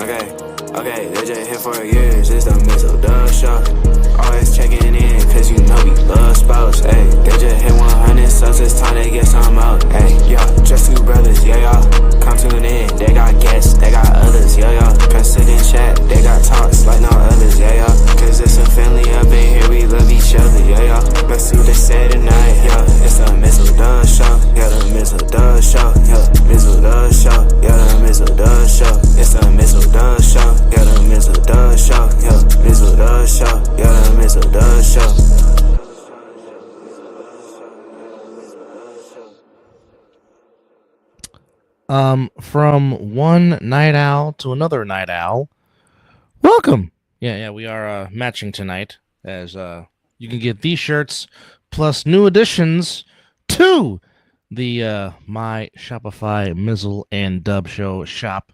Okay, they just here for years, it's the Mizzle show. Always checking in, cause you know we love sports. Ayy, they just hit 100 subs, it's time they get some out. Ayy, yo, just two brothers, yeah, y'all. Come tune in, they got guests, they got others, yeah, y'all. Press it in chat, they got talks like no others, yeah, y'all. Cause it's a family up in here, we love each other, yeah, y'all. Let's see what they say tonight, yeah. It's the Mizzle show, yeah, the Mizzle show, yeah, Mizzle show, yeah, the Mizzle show. It's the Mizzle show, yeah, the Mizzle show, yeah, Mizzle show, yeah, the Mizzle show. From one night owl to another night owl. Welcome. Yeah, we are matching tonight as you can get these shirts plus new additions to the my Shopify Mizzle and Dub Show shop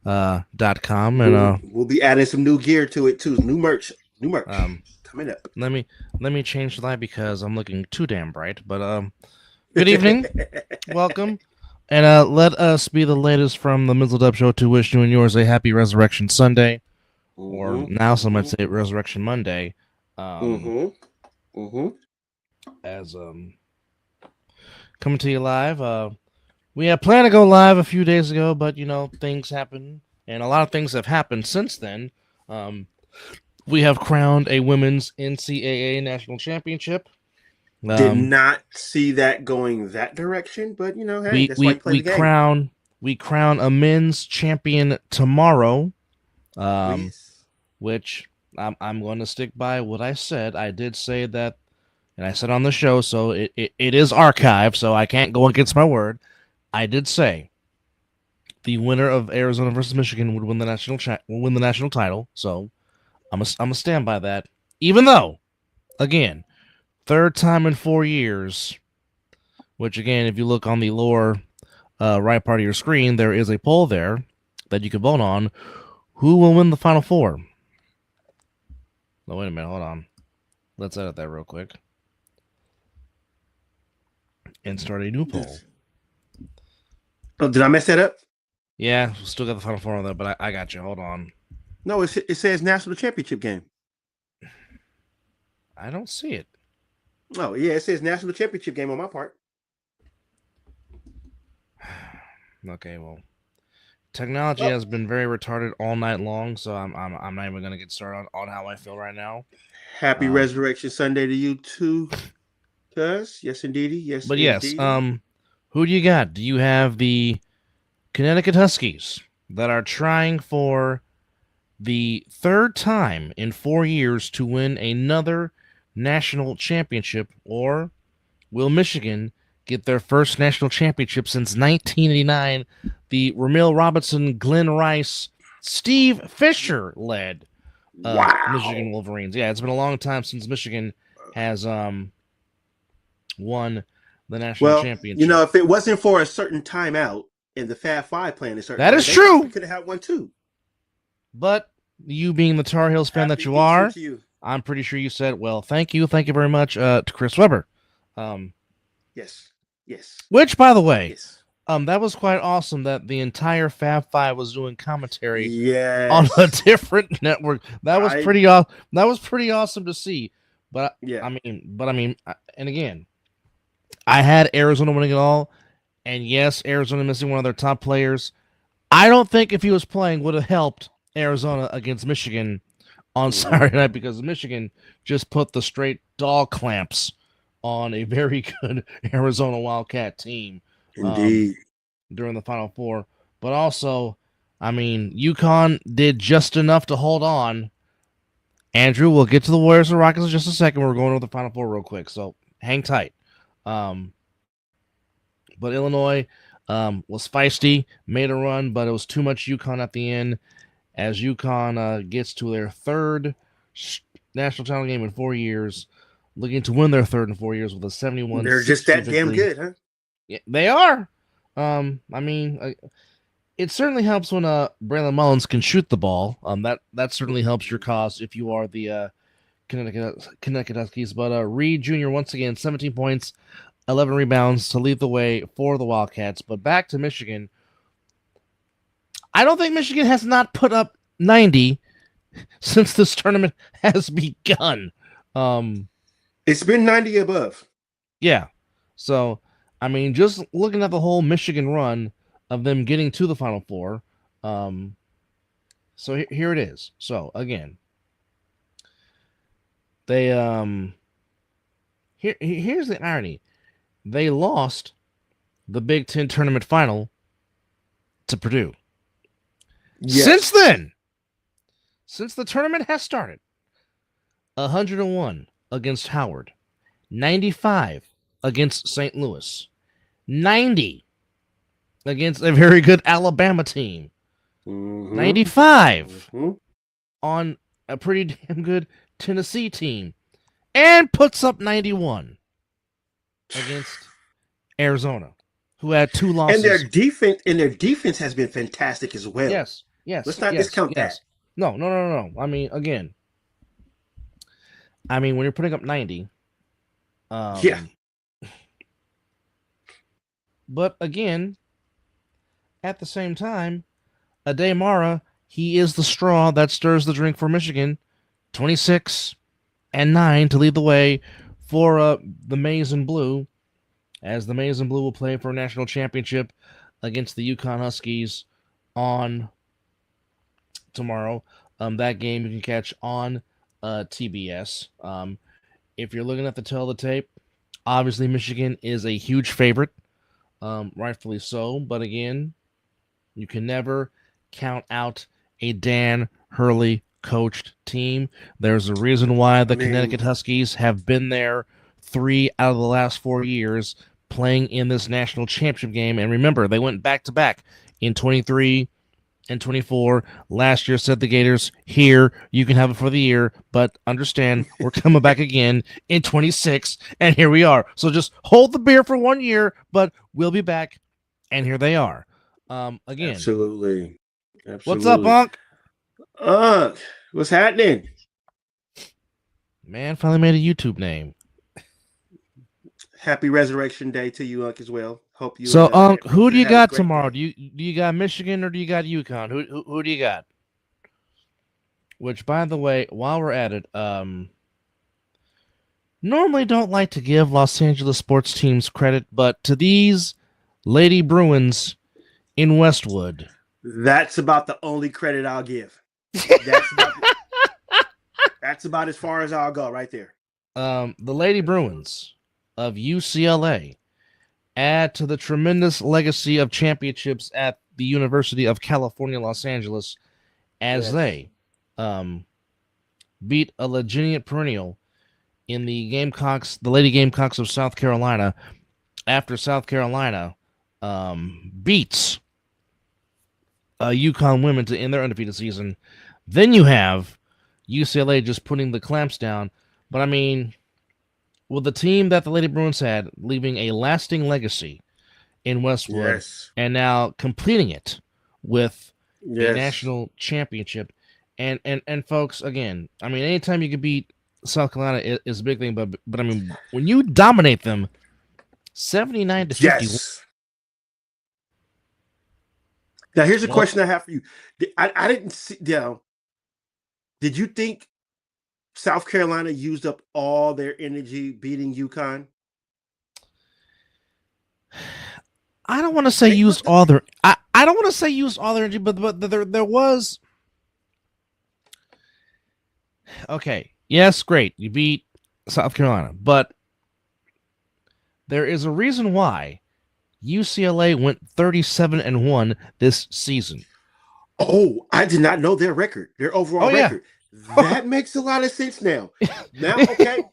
.com and we'll be adding some new gear to it too. New merch coming up. Let me change the light because I'm looking too damn bright. But good evening, welcome. And let us be the latest from the Mizzle Dub Show to wish you and yours a happy Resurrection Sunday, or now some might say Resurrection Monday. As coming to you live. We had planned to go live a few days ago, but you know things happen, and a lot of things have happened since then. We have crowned a women's NCAA national championship. Did not see that going that direction, but you know, hey, that's why you play the game. We crown a men's champion tomorrow, which I'm going to stick by what I said. I did say that, and I said on the show, so it is archived, so I can't go against my word. I did say the winner of Arizona versus Michigan would win the national title, so I'm a stand by that. Even though, again, third time in 4 years, which again, if you look on the lower right part of your screen, there is a poll there that you can vote on. Who will win the Final Four? No, wait a minute. Hold on. Let's edit that real quick. And start a new poll. Oh, did I mess that up? Yeah, still got the Final Four on there, but I got you. Hold on. No, it says National Championship game. I don't see it. Oh, yeah, it says National Championship game on my part. Okay, well, technology has been very retarded all night long, so I'm not even going to get started on how I feel right now. Happy Resurrection Sunday to you too, cuz. Yes, indeedy. Yes, but indeedy. Yes, who do you got? Do you have the Connecticut Huskies that are trying for the third time in 4 years to win another national championship, or will Michigan get their first national championship since 1989? The Ramil Robinson, Glenn Rice, Steve Fisher led Michigan Wolverines. Yeah, it's been a long time since Michigan has won the national championship. You know, if it wasn't for a certain timeout in the Fab Five playing a certain that is true, we could have had one too. But you being the Tar Heels fan that you are, I'm pretty sure you said, well, thank you very much to Chris Webber. Yes. Which, by the way, that was quite awesome that the entire Fab Five was doing commentary on a different network. That was pretty awesome. That was pretty awesome to see. But I mean, and again, I had Arizona winning it all, and yes, Arizona missing one of their top players. I don't think if he was playing would have helped Arizona against Michigan on Saturday night, because Michigan just put the straight dog clamps on a very good Arizona Wildcat team. Indeed. During the Final Four. But also, I mean, UConn did just enough to hold on. Andrew, we'll get to the Warriors and Rockets in just a second. We're going over the Final Four real quick, so hang tight. But Illinois was feisty, made a run, but it was too much UConn at the end, as UConn gets to their third national title game in 4 years, looking to win their third in 4 years with a 71. They're just that damn good, huh? Yeah, they are. I mean, it certainly helps when Braylon Mullins can shoot the ball. That certainly helps your cause if you are the Connecticut Huskies. But Reed Jr. once again, 17 points, 11 rebounds to lead the way for the Wildcats. But back to Michigan. I don't think Michigan has not put up 90 since this tournament has begun. It's been 90 above. Yeah. So, I mean, just looking at the whole Michigan run of them getting to the Final Four. So here it is. So again, they here's the irony. They lost the Big Ten tournament final to Purdue. Yes. Since the tournament has started, 101 against Howard, 95 against St. Louis, 90 against a very good Alabama team, 95 on a pretty damn good Tennessee team, and puts up 91 against Arizona, who had 2 losses. And their defense has been fantastic as well. Yes. Let's not discount that. No. I mean, again, when you're putting up 90, yeah. But again, at the same time, Ade Mara, he is the straw that stirs the drink for Michigan. 26-9 to lead the way for the Maize and Blue, as the Maize and Blue will play for a national championship against the UConn Huskies on tomorrow. That game you can catch on TBS. If you're looking at the tail of the tape, obviously Michigan is a huge favorite, rightfully so. But again, you can never count out a Dan Hurley coached team. There's a reason why the Connecticut Huskies have been there 3 out of the last 4 years playing in this national championship game. And remember, they went back-to-back in 23 and 24. Last year said the Gators, here, you can have it for the year, but understand we're coming back again in 26, and here we are. So just hold the beer for 1 year, but we'll be back, and here they are. Again. Absolutely. What's up, Unc? What's happening? Man, finally made a YouTube name. Happy Resurrection Day to you, Unc, as well. Hope you. So, Unc, who do you got tomorrow? Do you got Michigan or do you got UConn? Who do you got? Which, by the way, while we're at it, normally don't like to give Los Angeles sports teams credit, but to these Lady Bruins in Westwood, that's about the only credit I'll give. That's about as far as I'll go right there. The Lady Bruins of UCLA add to the tremendous legacy of championships at the University of California, Los Angeles, as they beat a legitimate perennial in the Lady Gamecocks of South Carolina, after South Carolina beats UConn women to end their undefeated season. Then you have UCLA just putting the clamps down. But I mean, with the team that the Lady Bruins had, leaving a lasting legacy in Westwood, and now completing it with a national championship. And folks, again, I mean, anytime you can beat South Carolina is a big thing, but I mean, when you dominate them 79-51. Now, here's a question I have for you. I didn't see. Did you think South Carolina used up all their energy beating UConn? I don't want to say used all their. I don't want to say used all their energy, but there was. Okay. Yes, great. You beat South Carolina, but there is a reason why UCLA went 37-1 this season. Oh, I did not know their record, their overall record. That makes a lot of sense now. Okay,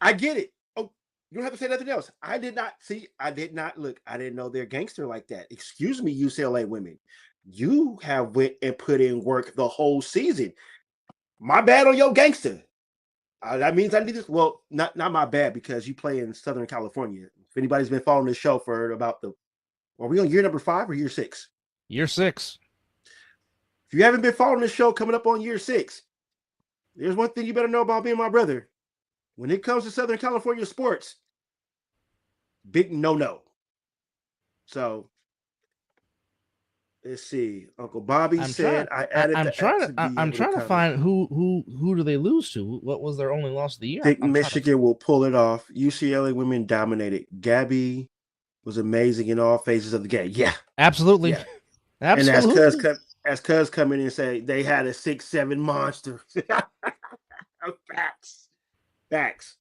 I get it. Oh, you don't have to say nothing else. I did not look. I didn't know they're gangster like that. Excuse me, UCLA women. You have went and put in work the whole season. My bad on your gangster. That means I need this. Well, not my bad, because you play in Southern California. If anybody's been following the show for about are we on year number 5 or year 6? Year 6. If you haven't been following the show coming up on year 6, there's one thing you better know about me and my brother. When it comes to Southern California sports, big no. So Let's see. Uncle Bobby said I added the X to be I'm able to trying to comment. find who do they lose to? What was their only loss of the year? Think Michigan will pull it off. UCLA women dominated. Gabby was amazing in all phases of the game. Yeah, absolutely, yeah. absolutely. And as Cuz come in and say they had a 6'7" monster. Facts, facts.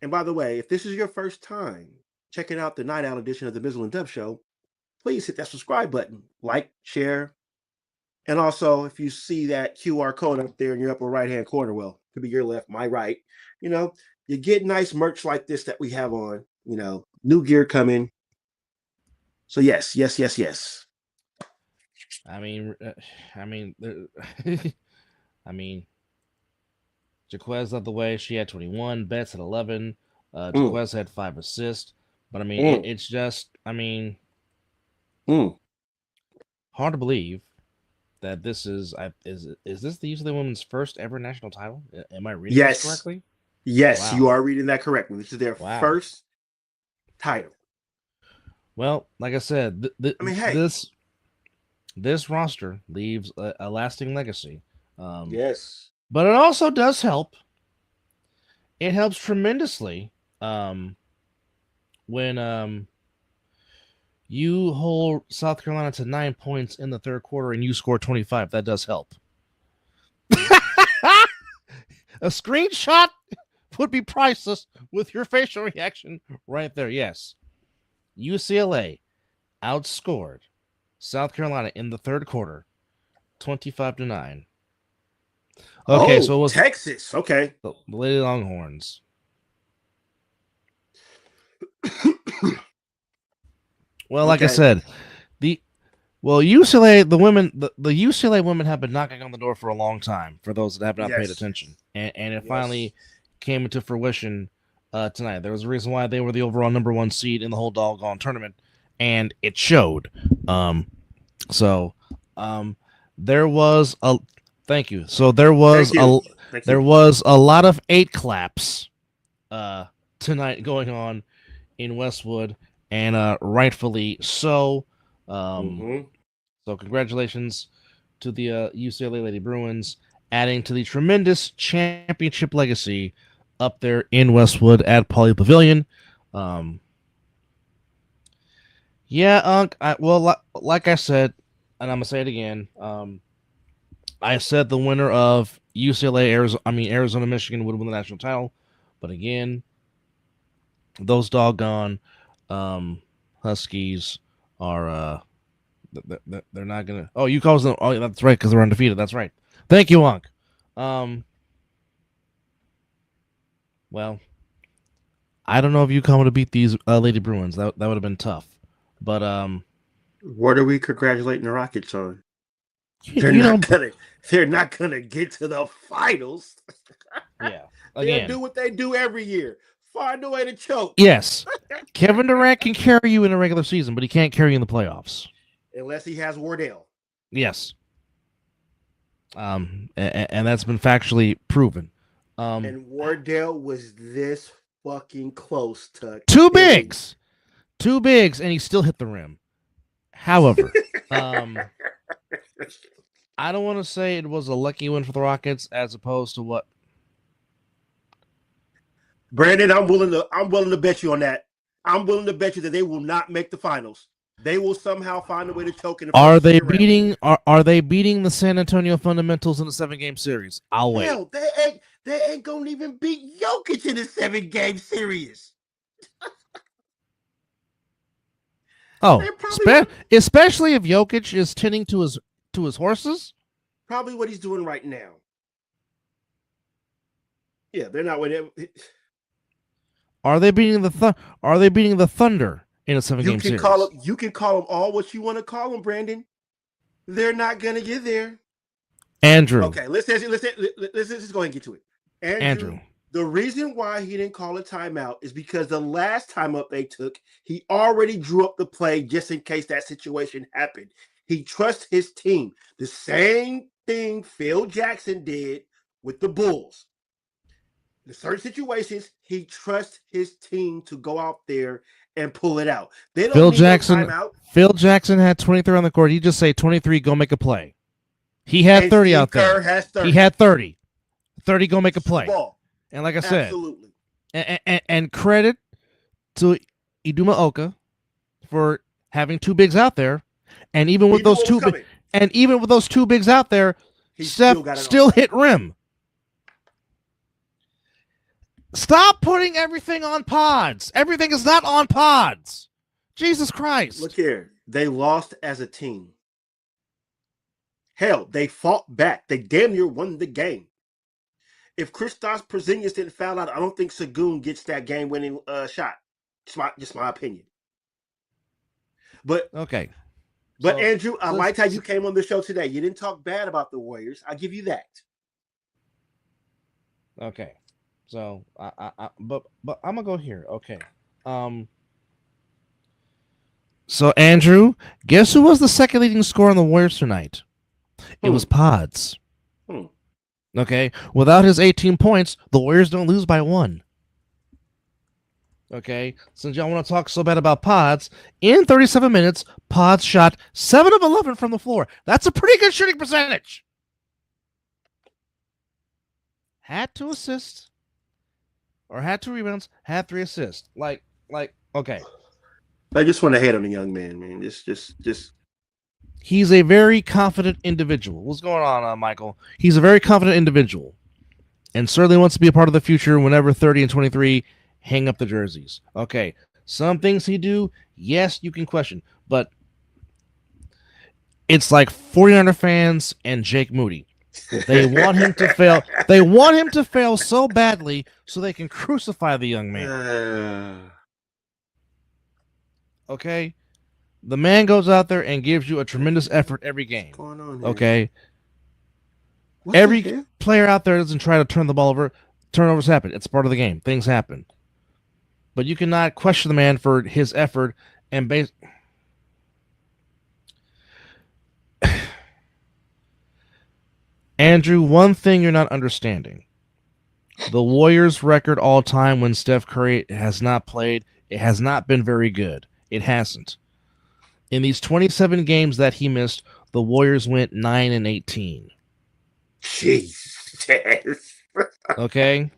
And by the way, if this is your first time checking out the Night Owl edition of the Mizzle and Dub Show, please hit that subscribe button, like, share, and also if you see that QR code up there in your upper right hand corner, well, it could be your left, my right. You get nice merch like this that we have on. New gear coming. So yes, yes, yes, yes. I mean, I mean, Jaquez led the way. She had 21. Betts had 11. Jaquez had 5 assists. But I mean, it's just, hard to believe that this is this the UCLA women's first ever national title? Am I reading this correctly? Yes, wow. You are reading that correctly. This is their first title. Well, like I said, this roster leaves a lasting legacy. Yes. But it also does help. It helps tremendously when you hold South Carolina to 9 points in the third quarter and you score 25. That does help. A screenshot would be priceless with your facial reaction right there. Yes. UCLA outscored South Carolina in the third quarter 25-9. Okay, so it was Texas. Okay. The Lady Longhorns. Well, like I said, UCLA, the UCLA women have been knocking on the door for a long time. For those that have not paid attention, and it finally came into fruition tonight. There was a reason why they were the overall number 1 seed in the whole doggone tournament, and it showed. There was a thank you. So there was there was a lot of 8 claps tonight going on in Westwood, and rightfully so. So congratulations to the UCLA Lady Bruins, adding to the tremendous championship legacy up there in Westwood at Pauley Pavilion. Like I said, and I'm gonna say it again. I said the winner of Arizona, Michigan would win the national title, but again, those doggone Huskies are they're not gonna. Oh, you call them? Oh, that's right, because they're undefeated. That's right. Thank you, Unc. Well, I don't know if UConn would have beat these Lady Bruins. That would have been tough. But what are we congratulating the Rockets on? They're not gonna get to the finals. Yeah, they'll do what they do every year. Find a way to choke. Yes, Kevin Durant can carry you in a regular season, but he can't carry you in the playoffs unless he has Wardell. Yes. And that's been factually proven. And Wardell was this fucking close to 2 bigs. 2 bigs, and he still hit the rim. However, I don't want to say it was a lucky win for the Rockets as opposed to what. Brandon, I'm willing to bet you on that. I'm willing to bet you that they will not make the finals. They will somehow find a way to choke in the Are they beating the San Antonio Fundamentals in a 7-game series? I'll wait. Hell, they ain't gonna even beat Jokic in a 7-game series. Especially if Jokic is tending to his horses. Probably what he's doing right now. Yeah, they're not winning. Are they beating the Thunder in a 7-game series? You can call them all what you want to call them, Brandon. They're not gonna get there. Andrew. Okay, let's just go ahead and get to it. Andrew. The reason why he didn't call a timeout is because the last timeout they took, he already drew up the play just in case that situation happened. He trusts his team. The same thing Phil Jackson did with the Bulls. In certain situations, he trusts his team to go out there and pull it out. They don't Phil need Jackson. no timeout. Phil Jackson had 23 on the court. He just say 23, go make a play. He had And 30 Steve out there. Kerr has 30. He had 30. 30, go make a play. Ball. And like I said, Absolutely. And credit to Iduma Oka for having two bigs out there, and even with those two bigs out there, Steph still hit rim. Stop putting everything on pods. Everything is not on pods. Jesus Christ. Look here. They lost as a team. Hell, they fought back. They damn near won the game. If Kristaps Porzingis didn't foul out, I don't think Sagoon gets that game-winning shot. Just my opinion. But okay. But so, Andrew, I liked how you came on the show today. You didn't talk bad about the Warriors. I'll give you that. Okay. So but I'm gonna go here. Okay. So Andrew, guess who was the second leading scorer on the Warriors tonight? It was Pods. Okay. Without his 18 points, the Warriors don't lose by 1. Okay. Since y'all want to talk so bad about Pods, in 37 minutes, Pods shot 7 of 11 from the floor. That's a pretty good shooting percentage. Had 2 assists. Or had 2 rebounds, had 3 assists. Like, okay. I just want to hate on the young man, man. Just. He's a very confident individual. What's going on, Michael? He's a very confident individual, and certainly wants to be a part of the future. Whenever 30 and 23 hang up the jerseys. Okay, some things he do, yes, you can question, but it's like 49er fans and Jake Moody. They want him to fail. They want him to fail so badly so they can crucify the young man. Okay? The man goes out there and gives you a tremendous effort every game. What's going on here? Okay? Every player out there doesn't try to turn the ball over. Turnovers happen. It's part of the game. Things happen. But you cannot question the man for his effort and Andrew, one thing you're not understanding. The Warriors' record all time when Steph Curry has not played, it has not been very good. It hasn't. In these 27 games that he missed, the Warriors went 9-18. Jesus. Okay?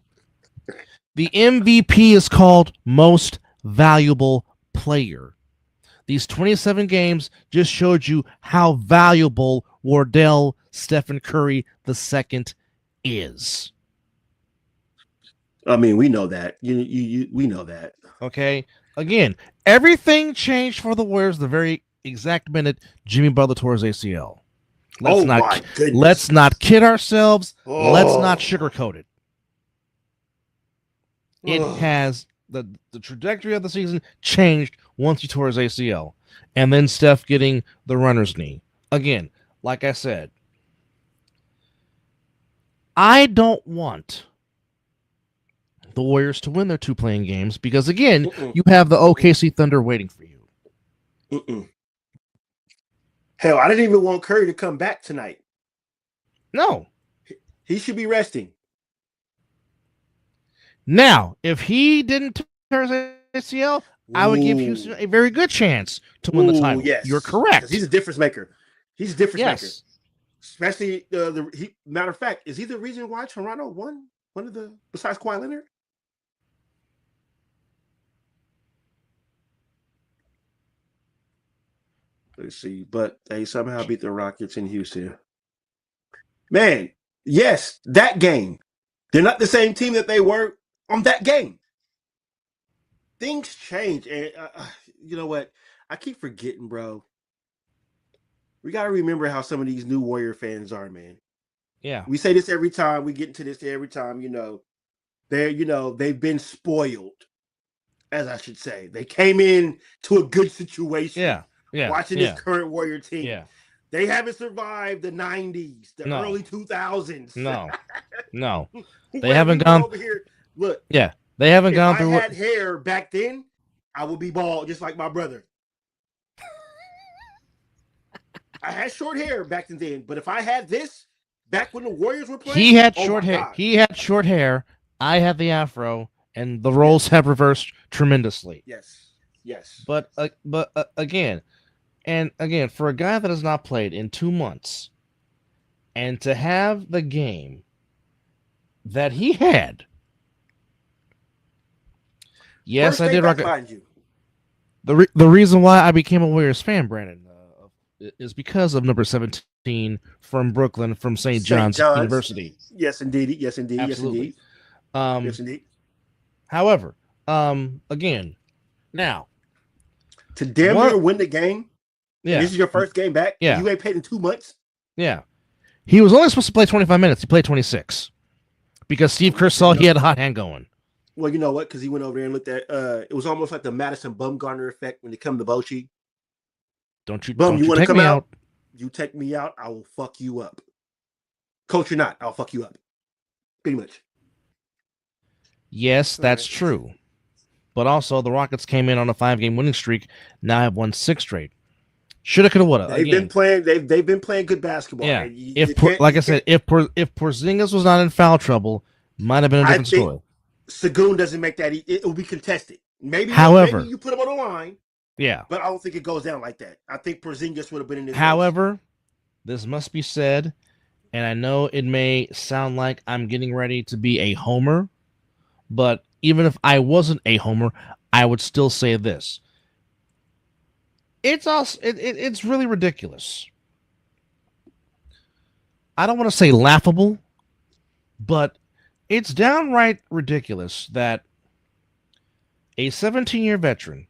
The MVP is called Most Valuable Player. These 27 games just showed you how valuable Wardell Stephen Curry II is. I mean, we know that. We know that. Okay? Again, everything changed for the Warriors the very exact minute Jimmy Butler tore his ACL. Let's not kid ourselves. Oh. Let's not sugarcoat it. It has the trajectory of the season changed once he tore his ACL. And then Steph getting the runner's knee. Again, like I said, I don't want the Warriors to win their 2 playing games because, again, you have the OKC Thunder waiting for you. Hell, I didn't even want Curry to come back tonight. No. He should be resting. Now, if he didn't tear his ACL, I would give Houston a very good chance to win the title. Yes. You're correct. He's a difference maker. He's a difference maker. Especially, matter of fact, is he the reason why Toronto won one of the, besides Kawhi Leonard? Let's see. But they somehow beat the Rockets in Houston. Man, yes, that game. They're not the same team that they were on that game. Things change. And you know what? I keep forgetting, bro. We got to remember how some of these new Warrior fans are, man. Yeah. We say this every time. We get into this every time, they've been spoiled, as I should say. They came in to a good situation. Yeah. Watching this current Warrior team. Yeah. They haven't survived the 90s, the early 2000s. No. They haven't gone over here. Look. Yeah. They haven't gone through. If I had hair back then, I would be bald just like my brother. I had short hair back then, but if I had this back when the Warriors were playing, he had short hair. God. He had short hair. I had the afro, and the roles have reversed tremendously. Yes. Yes. But again, for a guy that has not played in 2 months, and to have the game that he had, yes, First I day did back, rock. mind you. The reason why I became a Warriors fan, Brandon, is because of number 17 from Brooklyn, from St. St. John's John's. University. Yes, indeed. Yes, indeed. Yes, Absolutely. indeed. Yes, indeed. However, again, now To damn near win the game. Yeah. And this is your first game back. Yeah. You ain't played in 2 months. Yeah. He was only supposed to play 25 minutes. He played 26 because Steve Kerr saw he had a hot hand going. Well, you know what? Because he went over there and looked at. It was almost like the Madison Bumgarner effect when they come to Bochy. Don't you want to come out? You take me out, I will fuck you up. Coach or not, I'll fuck you up. Pretty much. Yes, that's true. But also, the Rockets came in on a 5-game winning streak. Now have won 6 straight. Shoulda, coulda, woulda. They've been playing. They've been playing good basketball. Yeah. Like I said, if Porzingis was not in foul trouble, might have been a different story. Sagoon doesn't make that. It will be contested. Maybe you put him on the line. Yeah. But I don't think it goes down like that. I think Porzingis would have been in this. However, this must be said, and I know it may sound like I'm getting ready to be a homer, but even if I wasn't a homer, I would still say this. It's really ridiculous. I don't want to say laughable, but it's downright ridiculous that a 17-year veteran,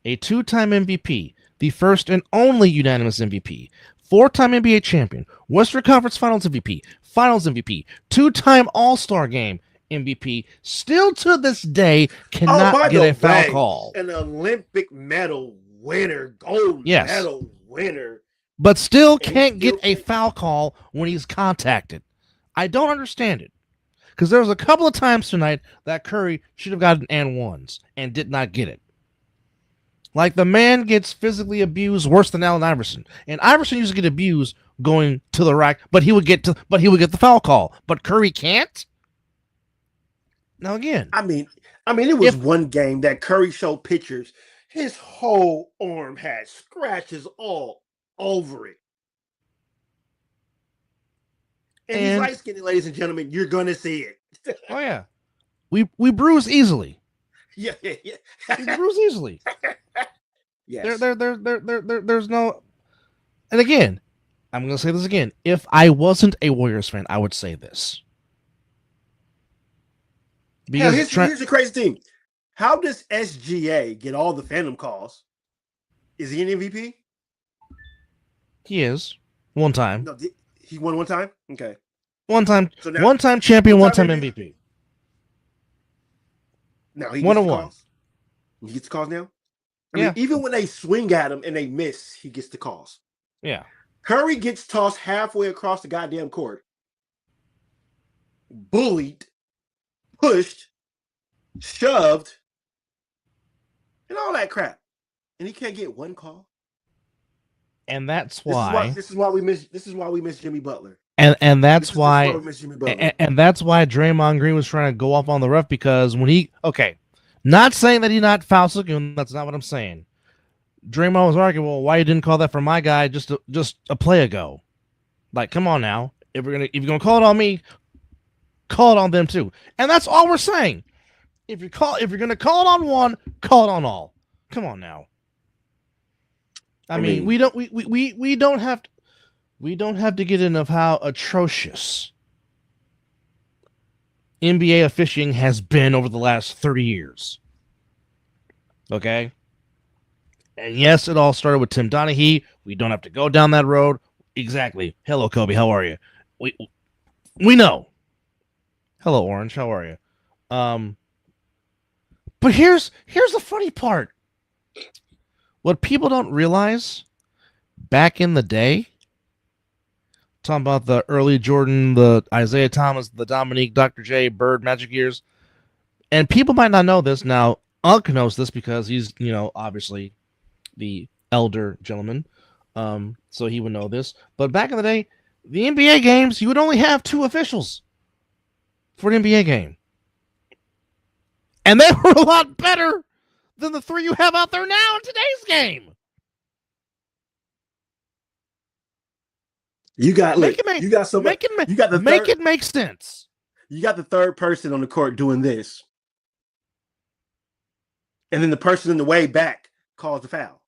a 2-time MVP, the first and only unanimous MVP, 4-time NBA champion, Western Conference Finals MVP, 2-time All-Star Game MVP, still to this day cannot get a foul call. An Olympic medal winner, gold medal winner. But still can't get a foul call when he's contacted. I don't understand it. Because there was a couple of times tonight that Curry should have gotten and ones and did not get it. Like, the man gets physically abused worse than Allen Iverson. And Iverson used to get abused going to the rack, but he would get the foul call. But Curry can't? Now again. I mean it was one game that Curry showed pictures. His whole arm had scratches all over it. And he's light skinned, ladies and gentlemen. You're gonna see it. Oh yeah. We bruise easily. Yeah. We bruise easily. Yes. There's no. And again, I'm gonna say this again. If I wasn't a Warriors fan, I would say this. Because here's the crazy thing. How does SGA get all the Phantom calls? Is he an MVP? He is. One time. No, he won one time? Okay. One time. So now, one-time champion, one-time MVP. Now he gets the calls. He gets the calls now? I mean, even when they swing at him and they miss, he gets the calls. Yeah. Curry gets tossed halfway across the goddamn court. Bullied. Pushed. Shoved. And all that crap. And he can't get one call. And that's why this is why we miss Jimmy Butler. And that's why and that's why Draymond Green was trying to go off on the ref, because when not saying that he not foul Sagoon, that's not what I'm saying. Draymond was arguing, well, why you didn't call that for my guy just a play ago? Like, come on now. If you're gonna call it on me, call it on them too. And that's all we're saying. If you're gonna call it on one, call it on all. Come on now. I mean, we don't have to get into how atrocious NBA officiating has been over the last 30 years. Okay? And yes, it all started with Tim Donaghy. We don't have to go down that road. Exactly. Hello, Kobe. How are you? We know. Hello, Orange. How are you? But here's the funny part. What people don't realize, back in the day, talking about the early Jordan, the Isaiah Thomas, the Dominique, Dr. J, Bird, Magic years, and people might not know this. Now, Unc knows this because he's, obviously the elder gentleman, so he would know this. But back in the day, the NBA games, you would only have 2 officials for an NBA game. And they were a lot better than the three you have out there now in today's game. You got you got somebody. You got the make it make sense. You got the third person on the court doing this, and then the person in the way back calls the foul.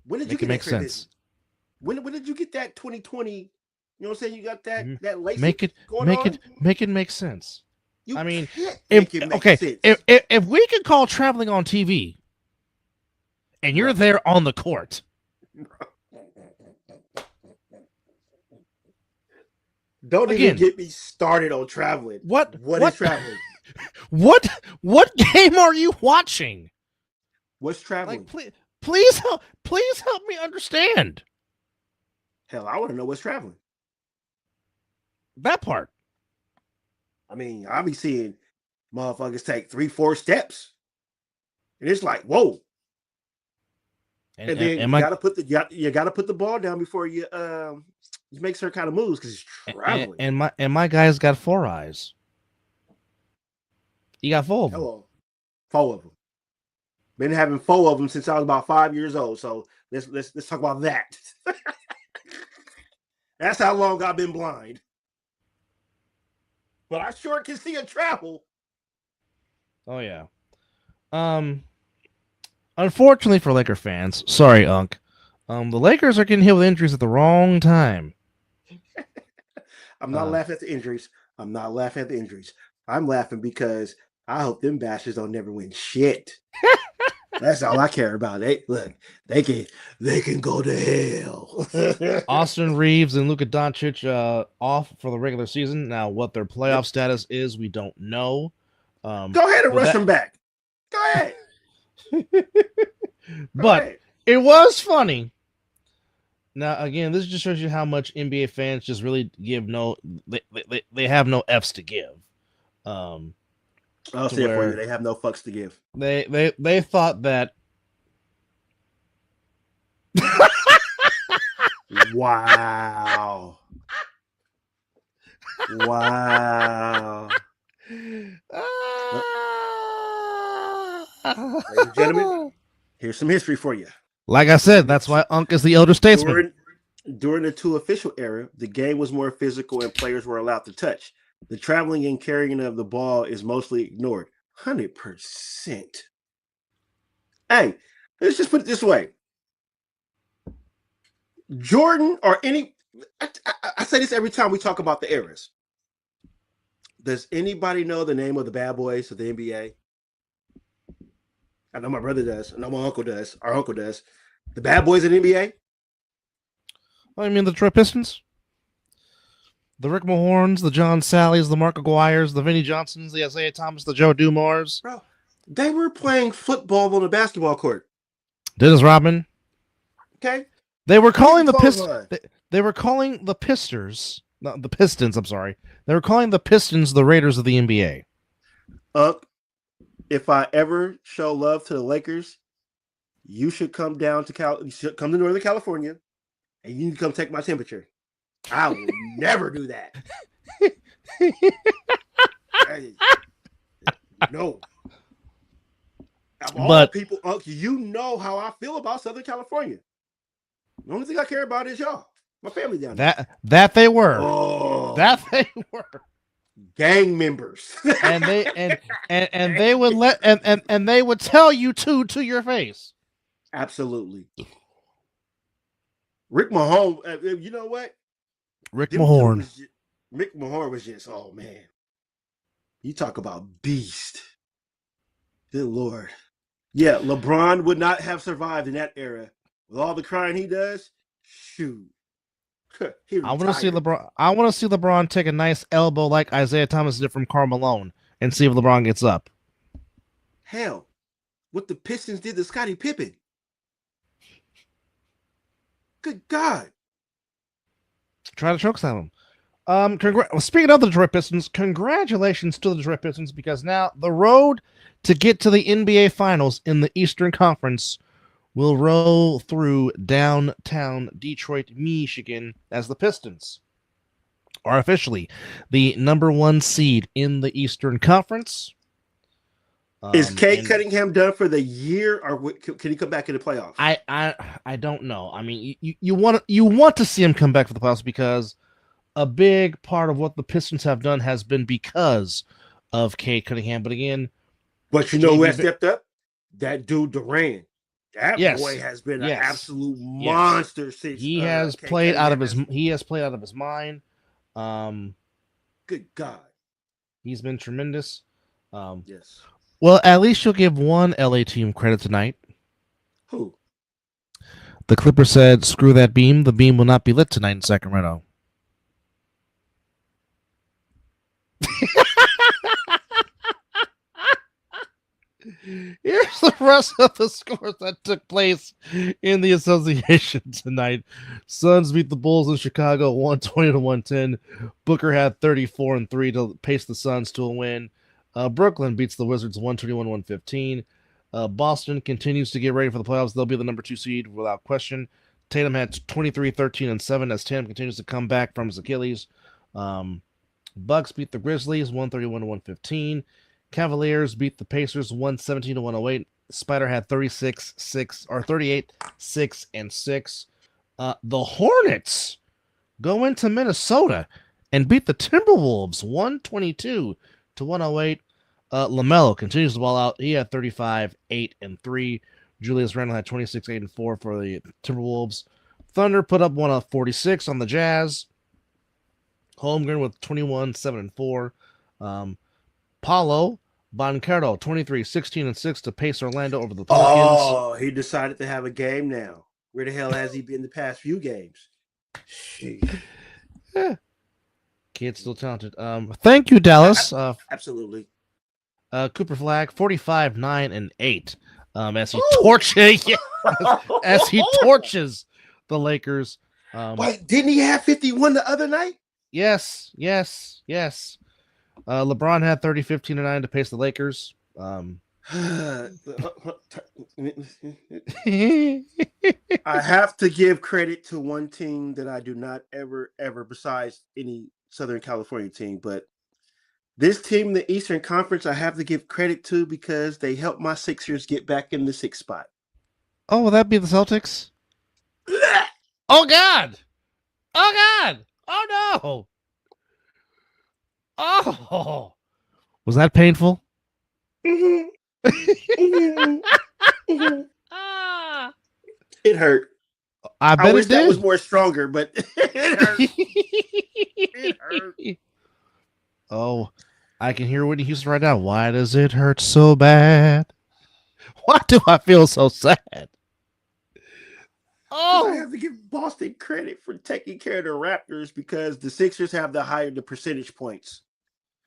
When did you get make sense? When did you get that 2020? You know what I'm saying? You got that lace. Make it make sense. You I mean, sense. If we could call traveling on TV, and you're there on the court. Don't even get me started on traveling. What is traveling? What game are you watching? What's traveling? Like, please help me understand. Hell, I want to know what's traveling. That part. I mean, I'll be seeing motherfuckers take 3-4 steps, and it's like, whoa. And then you gotta put the ball down before you make certain kind of moves because it's traveling. And my guy's got 4 eyes. You got 4 of them. Hello. 4 of them. Been having 4 of them since I was about 5 years old. So let's talk about that. That's how long I've been blind. But I sure can see a travel. Oh yeah. Unfortunately for Laker fans, sorry, Unc. The Lakers are getting hit with injuries at the wrong time. I'm not laughing at the injuries. I'm laughing because I hope them bastards don't never win shit. That's all I care about. They can go to hell. Austin Reeves and Luka Doncic off for the regular season. Now, what their playoff status is, we don't know. Go ahead and rush them back. Go ahead. But it was funny. Now, again, this just shows you how much NBA fans just really give they have no F's to give. I'll say it for you. They have no fucks to give. They thought that. Wow. Ladies and gentlemen, here's some history for you. Like I said, that's why Unc is the elder statesman. During the 2 official era, the game was more physical and players were allowed to touch. The traveling and carrying of the ball is mostly ignored. 100%. Hey, let's just put it this way. Jordan or any... I say this every time we talk about the eras. Does anybody know the name of the bad boys of the NBA? I know my brother does. I know my uncle does. Our uncle does. The bad boys of the NBA? Oh, you mean the Detroit Pistons? The Rick Mahorns, the John Sallies, the Mark Aguirres, the Vinnie Johnsons, the Isaiah Thomas, the Joe Dumars. Bro, they were playing football on a basketball court. Dennis Rodman. Okay. They were calling the Pistons. They were calling the Pistons. Not the Pistons. I'm sorry. They were calling the Pistons the Raiders of the NBA. If I ever show love to the Lakers, you should come down to You should come to Northern California, and you need to come take my temperature. I will never do that. No. Of all people, you know how I feel about Southern California. The only thing I care about is y'all. My family down there. That they were. Oh. That they were. Gang members. and they would and they would tell you to your face. Absolutely. Rick Mahorn, you know what? Rick Mahorn was just, oh man. You talk about beast. Good Lord. Yeah, LeBron would not have survived in that era. With all the crying he does, shoot. I want to see LeBron take a nice elbow like Isaiah Thomas did from Karl Malone and see if LeBron gets up. Hell, what the Pistons did to Scottie Pippen. Good God. Try to chokeslam him. Speaking of the Detroit Pistons, congratulations to the Detroit Pistons because now the road to get to the NBA Finals in the Eastern Conference will roll through downtown Detroit, Michigan, as the Pistons are officially the number 1 seed in the Eastern Conference. Is Cade Cunningham done for the year, or can he come back in the playoffs? I don't know. I mean, you want to see him come back for the playoffs because a big part of what the Pistons have done has been because of Cade Cunningham. But again, but you know who has stepped up? That dude Durant. That boy has been an absolute monster since he has played out of his mind. Good God, he's been tremendous. Yes. Well, at least you'll give one LA team credit tonight. Who? The Clippers said, "Screw that beam. The beam will not be lit tonight in Sacramento." Here's the rest of the scores that took place in the association tonight. Suns beat the Bulls in Chicago 120-110. Booker had 34 and 3 to pace the Suns to a win. Brooklyn beats the Wizards 121-115. Boston continues to get ready for the playoffs. They'll be the number 2 seed without question. Tatum had 23, 13, and 7 as Tatum continues to come back from his Achilles. Bucks beat the Grizzlies 131-115. Cavaliers beat the Pacers 117-108. Spider had 38, 6, and 6. The Hornets go into Minnesota and beat the Timberwolves 122-108. LaMelo continues to ball out. He had 35, 8, and 3. Julius Randle had 26, 8, and 4 for the Timberwolves. Thunder put up 146 on the Jazz. Holmgren with 21, 7, and 4. Paulo Banchero, 23, 16, and 6 to pace Orlando over the Pelicans. Oh, he decided to have a game now. Where the hell has he been the past few games? Yeah. Kid's still talented. Thank you, Dallas. Absolutely. Cooper Flag, 45, 9, and 8. As he torches the Lakers. Wait, didn't he have 51 the other night? Yes. LeBron had 30, 15, and 9 to pace the Lakers. I have to give credit to one team that I do not ever, besides any Southern California team, but this team in the Eastern Conference, I have to give credit to because they helped my Sixers get back in the 6th spot. Oh, will that be the Celtics? Oh, God. Oh, no. Oh, was that painful? Mm-hmm. It hurt. I wish that was more stronger, but it hurt. It hurt. Oh, I can hear Whitney Houston right now. Why does it hurt so bad? Why do I feel so sad? Oh, I have to give Boston credit for taking care of the Raptors because the Sixers have the percentage points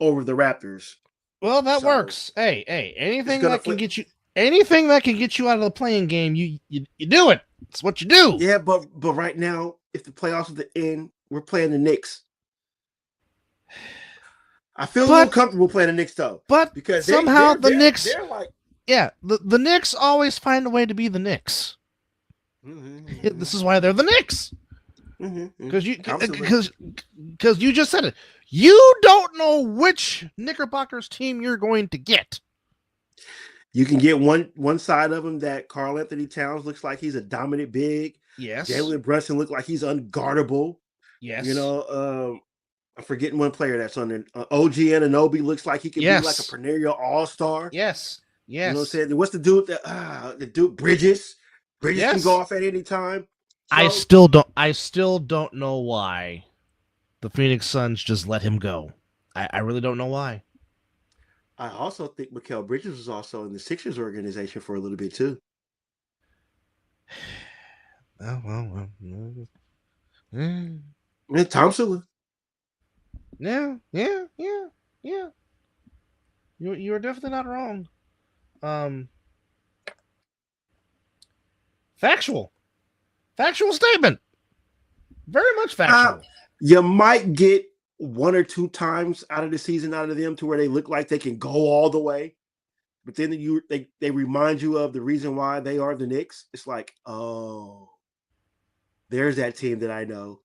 over the Raptors. Well, that works. Hey, anything that can get you out of the playing game, you do it. It's what you do. Yeah, but right now, if the playoffs are the end, we're playing the Knicks. I feel a little comfortable playing the Knicks though. But because somehow the Knicks, they're like, the Knicks always find a way to be the Knicks. Mm-hmm. This is why they're the Knicks. Because you just said it. You don't know which Knickerbockers team you're going to get. You can get one side of him that Karl Anthony Towns looks like he's a dominant big. Yes. Jalen Brunson looks like he's unguardable. Yes. You know, I'm forgetting one player that's on there. OG Anunoby looks like he could be like a perennial all-star. Yes. You know what I'm saying? What's the dude that the dude Bridges? Bridges can go off at any time. So, I still don't know why the Phoenix Suns just let him go. I really don't know why. I also think Mikal Bridges was also in the Sixers organization for a little bit too. Well. Thompson. Yeah. You're definitely not wrong. Factual statement. Very much factual. You might get 1 or 2 times out of the season out of them to where they look like they can go all the way, but then they remind you of the reason why they are the Knicks. It's like, oh, there's that team that I know.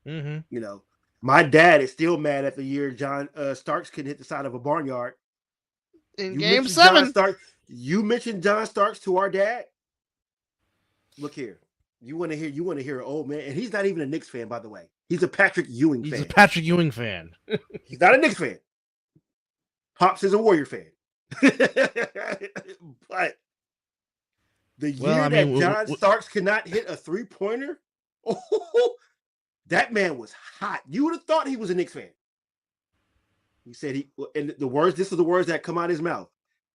Mm-hmm. You know, my dad is still mad at the year John Starks couldn't hit the side of a barnyard. in Game 7. You mentioned John Starks to our dad. Look here. You want to hear an old man, and he's not even a Knicks fan, by the way. He's a Patrick Ewing fan. He's a Patrick Ewing fan. He's not a Knicks fan. Pops is a Warrior fan. But the year that John Starks could not hit a 3-pointer, that man was hot. You would have thought he was a Knicks fan. He said this are the words that come out of his mouth.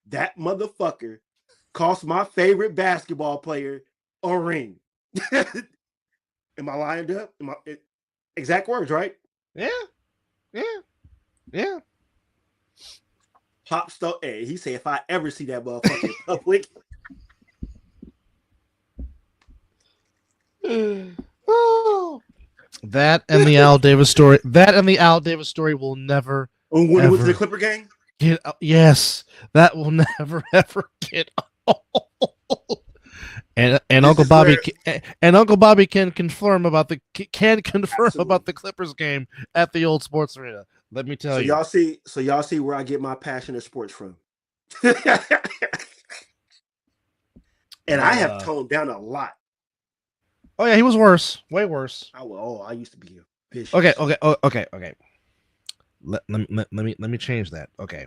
That motherfucker cost my favorite basketball player a ring. Am I lined up? Exact words, right? Yeah. Pop stuff. Hey, he said if I ever see that motherfucker in public. That and the Al Davis story will never. When it was the Clipper game? Yes, that will never ever get old. And Uncle Bobby can confirm about the Clippers game at the old sports arena. Let me tell you. Y'all see where I get my passion of sports from. And I have toned down a lot. Oh yeah, he was worse, way worse. I used to be vicious. Okay. Let me change that. Okay.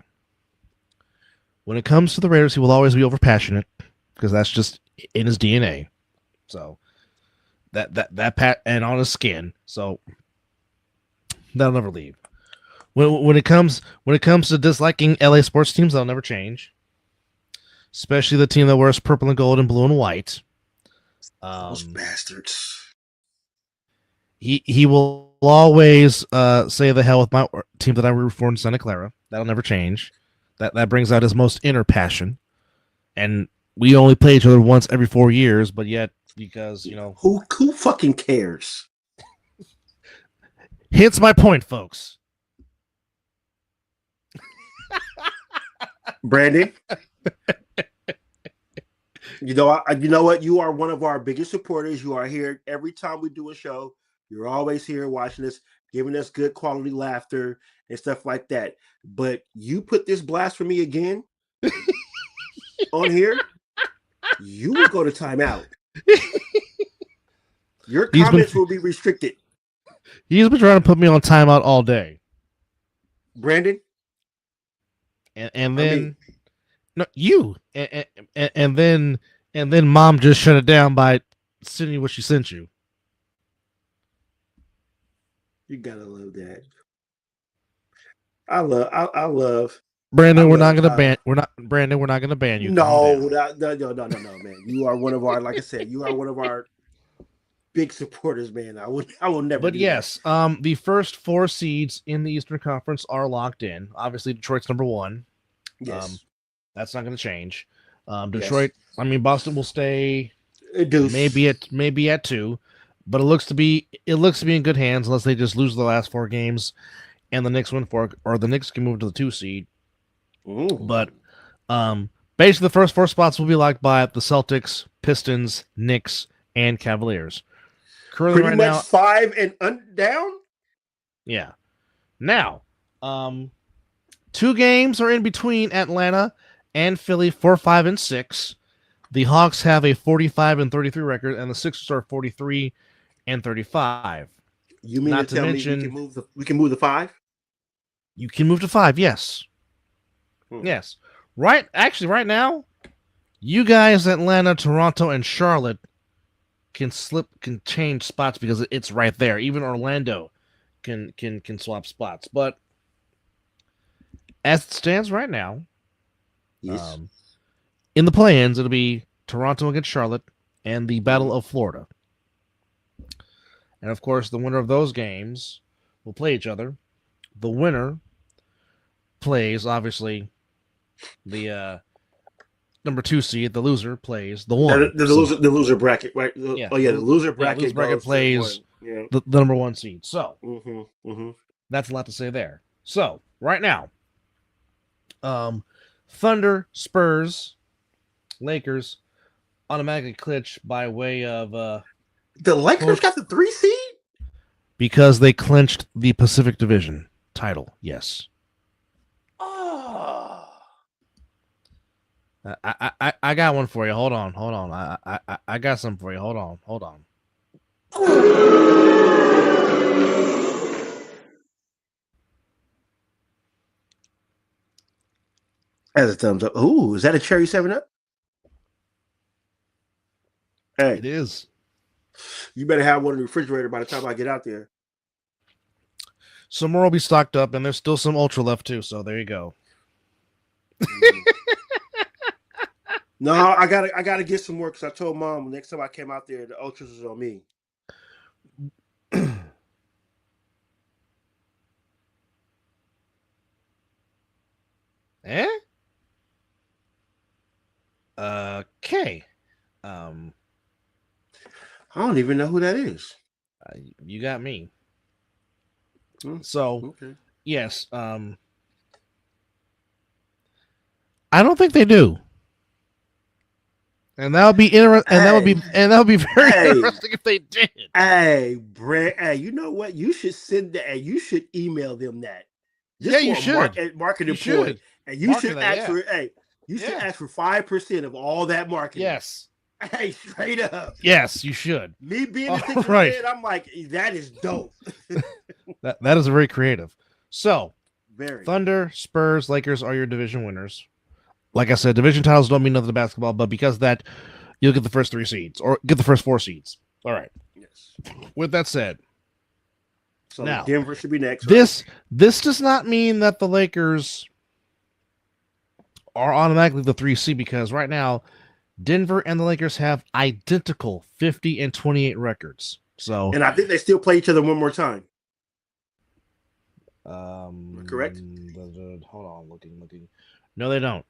When it comes to the Raiders, he will always be overpassionate because that's just in his DNA. So that and on his skin. So that'll never leave. When it comes to disliking LA sports teams, that'll never change. Especially the team that wears purple and gold and blue and white. Those bastards. He will always say the hell with my team that I root for in Santa Clara. That'll never change. That brings out his most inner passion. And we only play each other once every 4 years, but yet because who fucking cares? Hence my point, folks. Brandon, you know what? You are one of our biggest supporters. You are here every time we do a show. You're always here watching us, giving us good quality laughter and stuff like that. But you put this blasphemy again on here, you will go to timeout. Your comments will be restricted. He's been trying to put me on timeout all day. Brandon? And then and then mom just shut it down by sending you what she sent you. You gotta love that. I love Brandon. We're not gonna ban you. No, man. You are one of our, like I said, you are one of our big supporters, man. I will never. But yes, the first 4 seeds in the Eastern Conference are locked in. Obviously, Detroit's number 1. Yes, that's not going to change. Detroit. Yes. I mean, Boston will stay maybe at 2, but it looks to be in good hands unless they just lose the last 4 games, and the Knicks win 4, or the Knicks can move to the 2 seed. Ooh. But basically, the first 4 spots will be locked by the Celtics, Pistons, Knicks, and Cavaliers. Currently, pretty much now, 5 and down. Yeah. Now, 2 games are in between Atlanta and Philly, 4, 5, and 6. The Hawks have a 45-33 record, and the Sixers are 43-35. You mean to tell me we can move the 5? You can move to 5, yes. Yes. Right now, you guys, Atlanta, Toronto, and Charlotte can change spots because it's right there. Even Orlando can swap spots. But as it stands right now, yes. In the play-ins, it'll be Toronto against Charlotte and the Battle of Florida. And of course, the winner of those games will play each other. The winner plays, obviously, the number 2 seed. The loser plays the 1. The loser bracket, right? The loser bracket. Loser bracket plays the number 1 seed. So that's a lot to say there. So right now, Thunder, Spurs, Lakers automatically clinch by way of the Lakers got the 3 seed because they clinched the Pacific Division title. Yes. I got one for you. Hold on. I got some for you. Hold on. As a thumbs up. Ooh, is that a cherry 7-Up? Hey, It is. you better have one in the refrigerator by the time I get out there. Some more will be stocked up, and there's still some Ultra left too. So there you go. No, I gotta get some more because I told Mom next time I came out there, the Ultras was on me. Eh? Okay. I don't even know who that is. You got me. So, okay. Yes. I don't think they do. And that would be interesting. And that would be very interesting if they did. Hey, Brent. Hey, you know what? You should send that. You should email them that. Just you should. Marketing point, and you should ask for. Hey, you should ask for 5% of all that marketing. Yes. Hey, straight up. Yes, you should. Me being a Sixers fan, I'm like, that is dope. that is very creative. So, very. Thunder, Spurs, Lakers are your division winners. Like I said, division titles don't mean nothing to basketball, but because of that, you'll get the first 3 seeds or get the first 4 seeds. All right. Yes. With that said, so now Denver should be next. This does not mean that the Lakers are automatically the 3 seed because right now Denver and the Lakers have identical 50 and 28 records. So, and I think they still play each other one more time. Correct? Hold on, looking. No, they don't.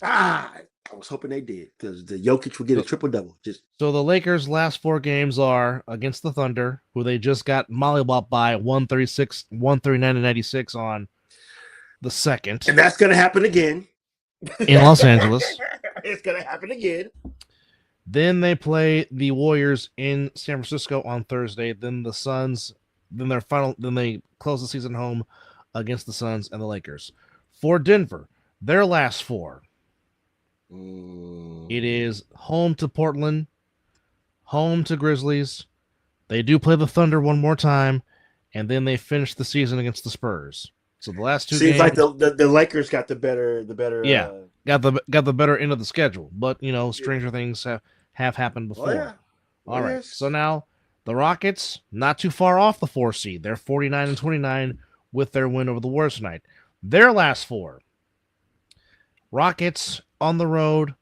I was hoping they did because the Jokic would get a triple-double. So the Lakers' last 4 games are against the Thunder, who they just got mollywopped by 139-96 on the 2nd. And that's going to happen again. In Los Angeles. It's going to happen again. Then they play the Warriors in San Francisco on Thursday. Then the Suns, then they close the season home against the Suns and the Lakers. For Denver, their last 4. It is home to Portland, home to Grizzlies. They do play the Thunder one more time, and then they finish the season against the Spurs. So the last 2 seems games, like the Lakers got the better. Yeah, got the better end of the schedule. But stranger things have happened before. Oh, yeah. All right. So now the Rockets, not too far off the 4 seed. They're 49-29 with their win over the Warriors tonight. Their last 4. Rockets on the road,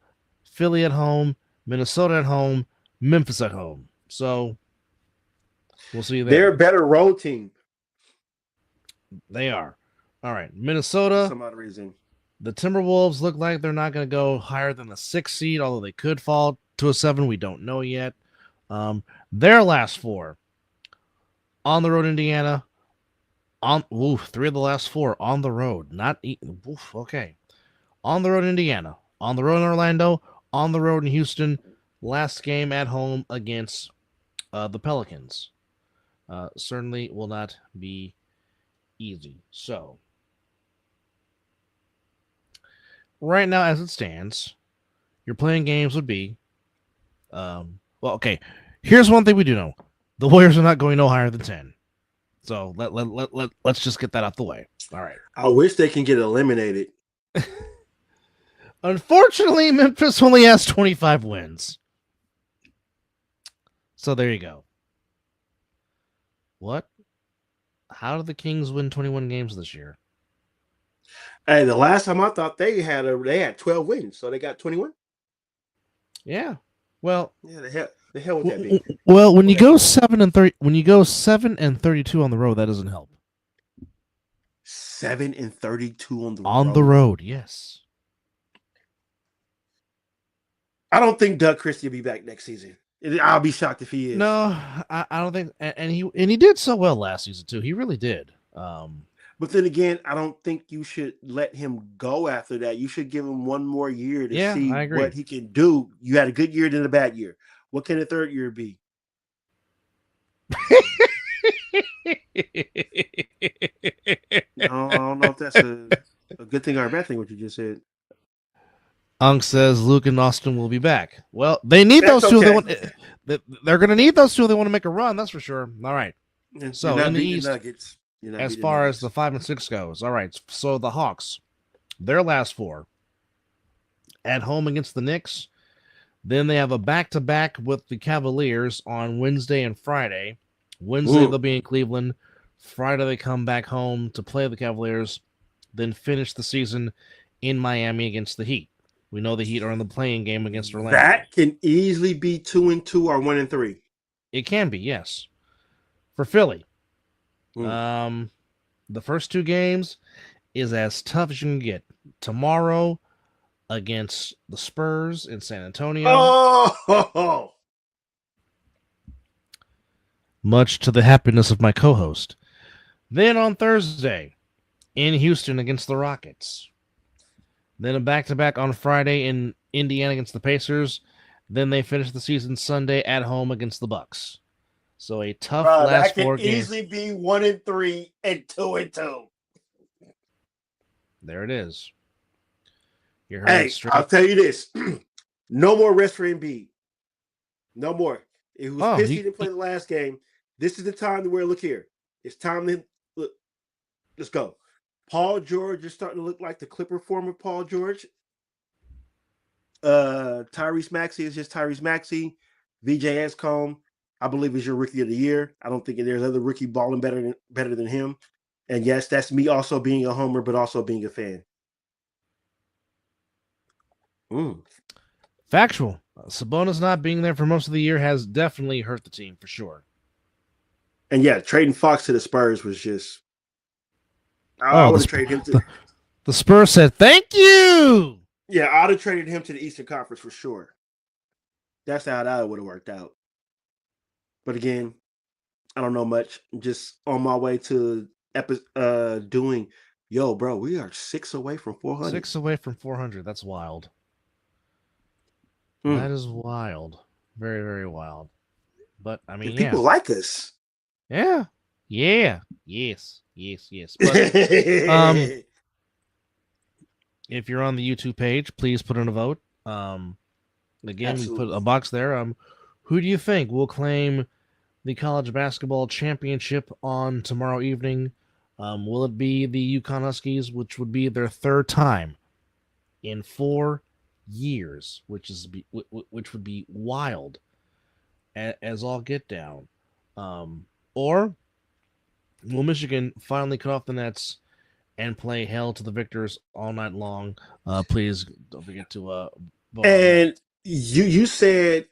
Philly at home, Minnesota at home, Memphis at home. So we'll see you there. They're a better road team. They are. All right. Minnesota. For some odd reason. The Timberwolves look like they're not going to go higher than the 6 seed, although they could fall to a 7. We don't know yet. Their last 4. On the road, Indiana. 3 of the last 4 on the road. Okay. On the road, Indiana. On the road in Orlando. On the road in Houston. Last game at home against the Pelicans. Certainly will not be easy. So, right now, as it stands, your playing games would be, okay. Here's one thing we do know: the Warriors are not going no higher than 10. So let's just get that out the way. All right. I wish they can get eliminated. Unfortunately, Memphis only has 25 wins. So there you go. What? How did the Kings win 21 games this year? Hey, the last time I thought they had 12 wins, so they got 21. Yeah. Well, yeah, the hell with that be? Well, when you go 7 and 30, when you go 7 and 32 on the road, that doesn't help. 7 and 32 on the road. On the road, yes. I don't think Doug Christie will be back next season. I'll be shocked if he is. No, I don't think, and he did so well last season too. He really did. But then again, I don't think you should let him go after that. You should give him one more year to see what he can do. You had a good year, then a bad year. What can the third year be? I don't know if that's a good thing or a bad thing, what you just said. Unk says Luke and Austin will be back. Well, they need That's those two. okay. They're going to need those two if they want to make a run. That's for sure. All right. So You're not in the beating East, the Nuggets. as far as the 5 and 6 goes, all right. So the Hawks, their last 4 at home against the Knicks. Then they have a back-to-back with the Cavaliers on Wednesday and Friday. Wednesday they'll be in Cleveland. Friday they come back home to play the Cavaliers. Then finish the season in Miami against the Heat. We know the Heat are in the playing game against Orlando. That can easily be 2-2 or 1-3. It can be, yes. For Philly, the first 2 games is as tough as you can get. Tomorrow against the Spurs in San Antonio. Oh! Much to the happiness of my co-host. Then on Thursday, in Houston against the Rockets. Then a back-to-back on Friday in Indiana against the Pacers. Then they finish the season Sunday at home against the Bucks. So a tough last 4 games. That can easily be 1-3 and 2-2. There it is. Hey, I'll tell you this. No more rest for Embiid. No more. He was pissed he didn't play the last game. This is the time to where, look here. It's time to look. Let's go. Paul George is starting to look like the Clipper form of Paul George. Tyrese Maxey is just Tyrese Maxey. VJ Escombe, I believe, is your rookie of the year. I don't think there's other rookie balling better than him. And yes, that's me also being a homer, but also being a fan. Factual. Sabonis not being there for most of the year has definitely hurt the team for sure. And yeah, trading Fox to the Spurs was just. I would have traded him to. The Spurs said, "Thank you." Yeah, I'd have traded him to the Eastern Conference for sure. That's how that would have worked out. But again, I don't know much. I'm just on my way to doing. Yo, bro, we are 6 away from 400. 6 away from 400. That's wild. That is wild. Very, very wild. But, I mean, people like us. Yeah. Yeah. Yes. But, if you're on the YouTube page, please put in a vote. Again, Absolutely. We put a box there. Who do you think will claim the college basketball championship on tomorrow evening? Will it be the UConn Huskies, which would be their 3rd time in 4 years, which would be wild as all get down, or will Michigan finally cut off the nets and play hell to the victors all night long? Please don't forget to vote. And you said,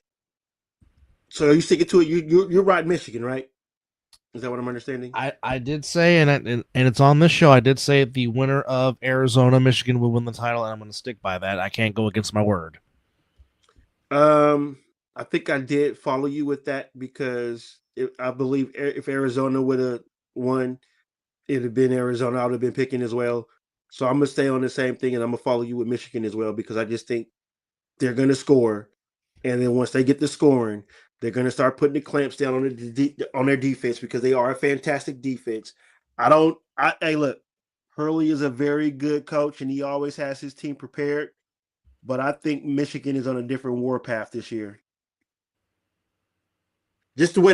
so are you sticking to it? You're right, Michigan, right? Is that what I'm understanding? I did say, and it's on this show, I did say the winner of Arizona, Michigan will win the title, and I'm going to stick by that. I can't go against my word. I think I did follow you with that because I believe if Arizona would have won, it'd have been Arizona. I would have been picking as well. So I'm going to stay on the same thing, and I'm going to follow you with Michigan as well because I just think they're going to score. And then once they get the scoring, they're going to start putting the clamps down on their defense because they are a fantastic defense. Hey, look, Hurley is a very good coach, and he always has his team prepared. But I think Michigan is on a different warpath this year. Just the way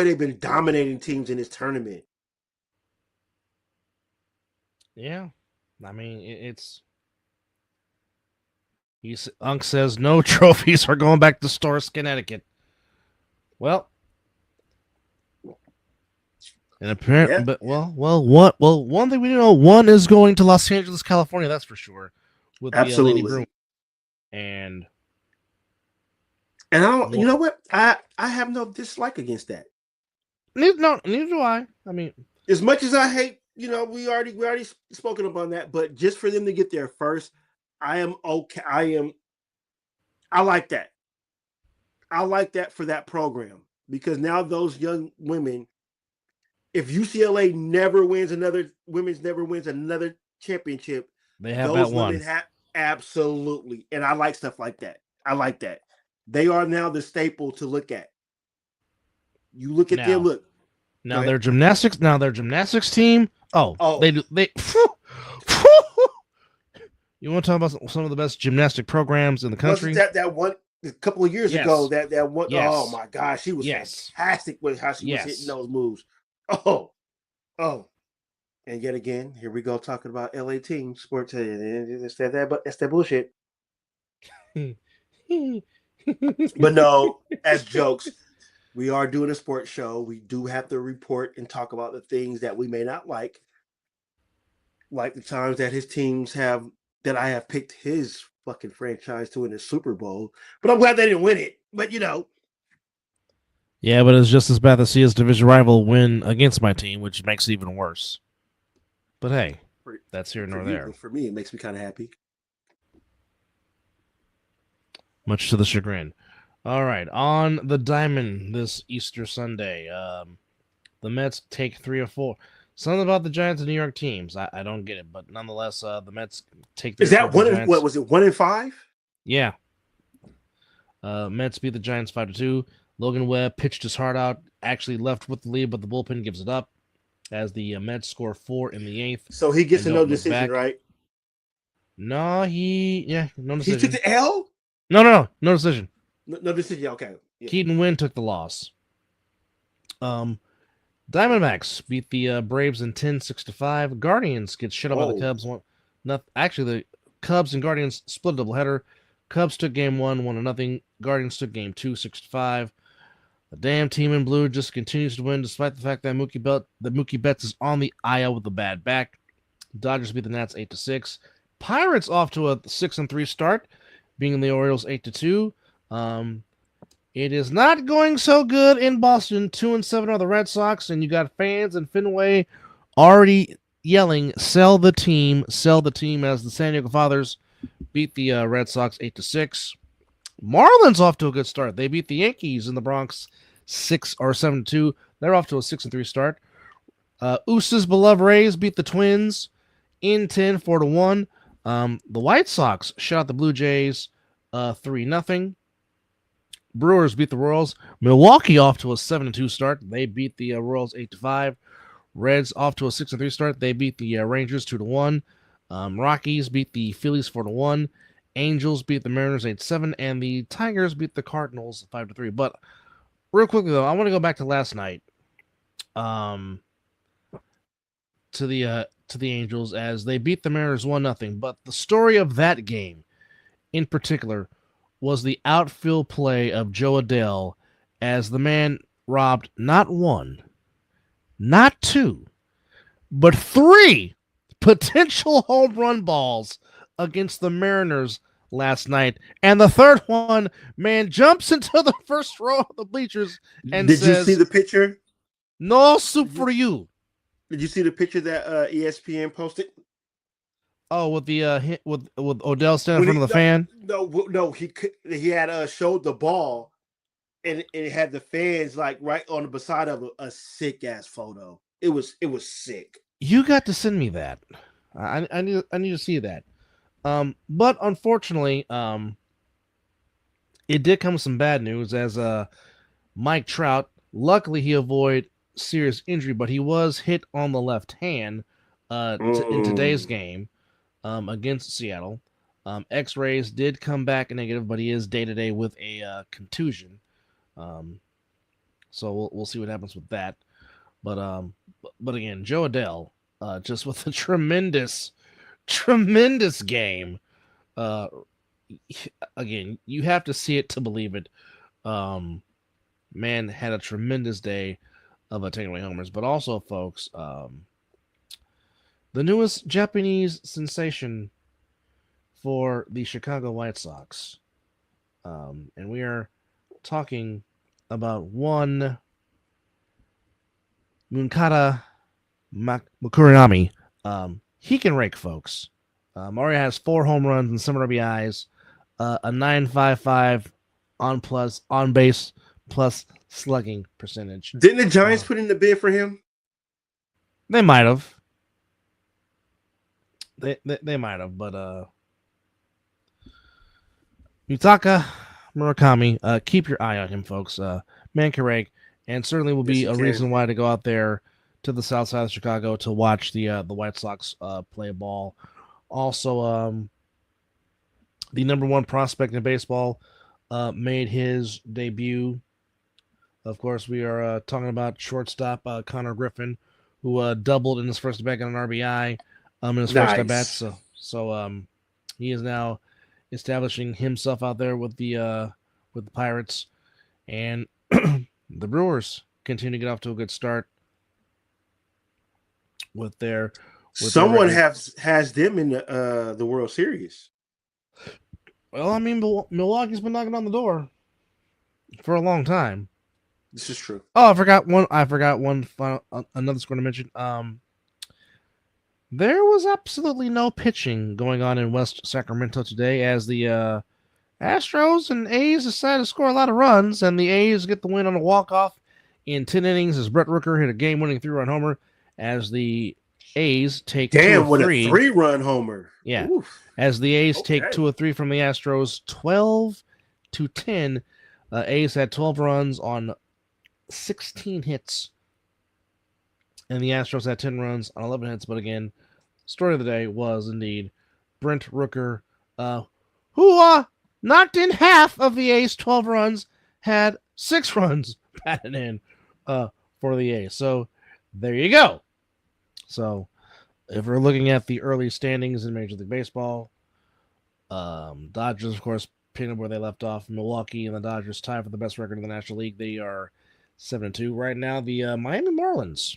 they've been dominating teams in this tournament. Yeah, I mean Unk says no trophies are going back to Storrs, Connecticut. Well, and apparently, but one thing we know, one is going to Los Angeles, California. That's for sure. With the Lady Bruin, and I don't. You know what? I have no dislike against that. Neither do I. I mean, as much as I hate, we already spoken about that. But just for them to get there first, I am okay. I like that. I like that for that program because now those young women, if UCLA never wins another championship, they have those that women one. Absolutely. And I like stuff like that. I like that. They are now the staple to look at. You look at them. Look. Now their gymnastics team. They You want to talk about some of the best gymnastic programs in the country? Wasn't that one a couple of years ago? That one, yes. Oh my gosh, she was fantastic with how she was hitting those moves. Oh. And yet again, here we go talking about LA team sports. It's that bullshit. But no, as jokes, we are doing a sports show. We do have to report and talk about the things that we may not like the times that his teams have, that I have picked his fucking franchise to win the Super Bowl. But I'm glad they didn't win it. But Yeah, but it's just as bad to see his division rival win against my team, which makes it even worse. But hey, that's here nor there. For me, it makes me kind of happy. Much to the chagrin. All right, on the diamond this Easter Sunday, the Mets take 3 or 4. Something about the Giants and New York teams. I don't get it, but nonetheless, the Mets take. Is that one? What was it? 1-5? Yeah. Mets beat the Giants 5-2. Logan Webb pitched his heart out. Actually left with the lead, but the bullpen gives it up as the Mets score 4 in the 8th. So he gets a no decision, right? No, no decision. He took the L. No decision. No decision. Okay. Yeah. Keaton Wynn took the loss. Diamondbacks beat the Braves in 10-6-5. Guardians get shut out by the Cubs. Actually, the Cubs and Guardians split a doubleheader. Cubs took game 1, 1-0. Guardians took game 2, 6-5. The damn team in blue just continues to win despite the fact that Mookie Betts is on the IL with a bad back. Dodgers beat the Nats 8-6. Pirates off to a 6-3 start, beating the Orioles 8-2. It is not going so good in Boston. 2-7 are the Red Sox, and you got fans in Fenway already yelling, "Sell the team, sell the team!" as the San Diego Fathers beat the Red Sox 8-6. Marlins off to a good start. They beat the Yankees in the Bronx 7-2. They're off to a 6-3 start. Oose's beloved Rays beat the Twins in 10, 4-1. The White Sox shut out the Blue Jays 3-0. Brewers beat the Royals. Milwaukee off to a 7-2 start. They beat the Royals 8-5. Reds off to a 6-3 start. They beat the Rangers 2-1. Rockies beat the Phillies 4-1. Angels beat the Mariners 8-7, and the Tigers beat the Cardinals 5-3. But real quickly though, I want to go back to last night. To the Angels as they beat the Mariners 1-0. But the story of that game, in particular, was the outfield play of Joe Adell as the man robbed not 1, not 2, but 3 potential home run balls against the Mariners last night. And the third one, man, jumps into the first row of the bleachers and says, "Did you see the picture? No soup for you." Did you see the picture that ESPN posted? Oh, with the with Odell standing in front of the fan? No, he had showed the ball, and it had the fans like right on the beside of a sick ass photo. It was sick. You got to send me that. I need to see that. But unfortunately, it did come with some bad news as Mike Trout. Luckily, he avoided serious injury, but he was hit on the left hand in today's game against Seattle. X-rays did come back negative, but he is day-to-day with a contusion. So we'll see what happens with that. But again, Joe Adell just with a tremendous game. Again, you have to see it to believe it. Man had a tremendous day of taking away homers, but also, folks, the newest Japanese sensation for the Chicago White Sox, and we are talking about one Munkata Mukurinami. He can rake, folks. Mario has 4 home runs and 7 RBIs, a 9.55 on base plus slugging percentage. Didn't the Giants put in the bid for him? They might have. They might have, but Yutaka Murakami, keep your eye on him, folks. Man can rake, and certainly will be a reason why to go out there to the south side of Chicago to watch the White Sox play ball. Also, the number one prospect in baseball, made his debut. Of course, we are talking about shortstop Connor Griffin, who doubled in his first at bat on an RBI in his first at bat. Nice. So he is now establishing himself out there with the Pirates, and the Brewers continue to get off to a good start with their. Someone has them in the World Series. Well, I mean, Milwaukee's been knocking on the door for a long time. This is true. Oh, I forgot one final another score to mention. There was absolutely no pitching going on in West Sacramento today, as the Astros and A's decided to score a lot of runs, and the A's get the win on a walk-off in 10 innings as Brett Rooker hit a game-winning 3-run homer, as the A's take 2 of 3. A 3-run homer. Yeah. Oof. As the A's take 2 of 3 from the Astros, 12-10. A's had 12 runs on 16 hits, and the Astros had 10 runs on 11 hits. But again, story of the day was indeed Brent Rooker, who knocked in half of the A's 12 runs, had 6 runs batted in for the A's. So there you go. So if we're looking at the early standings in Major League Baseball, Dodgers, of course, picking up where they left off. Milwaukee and the Dodgers tie for the best record in the National League. They are 7-2 right now. The Miami Marlins,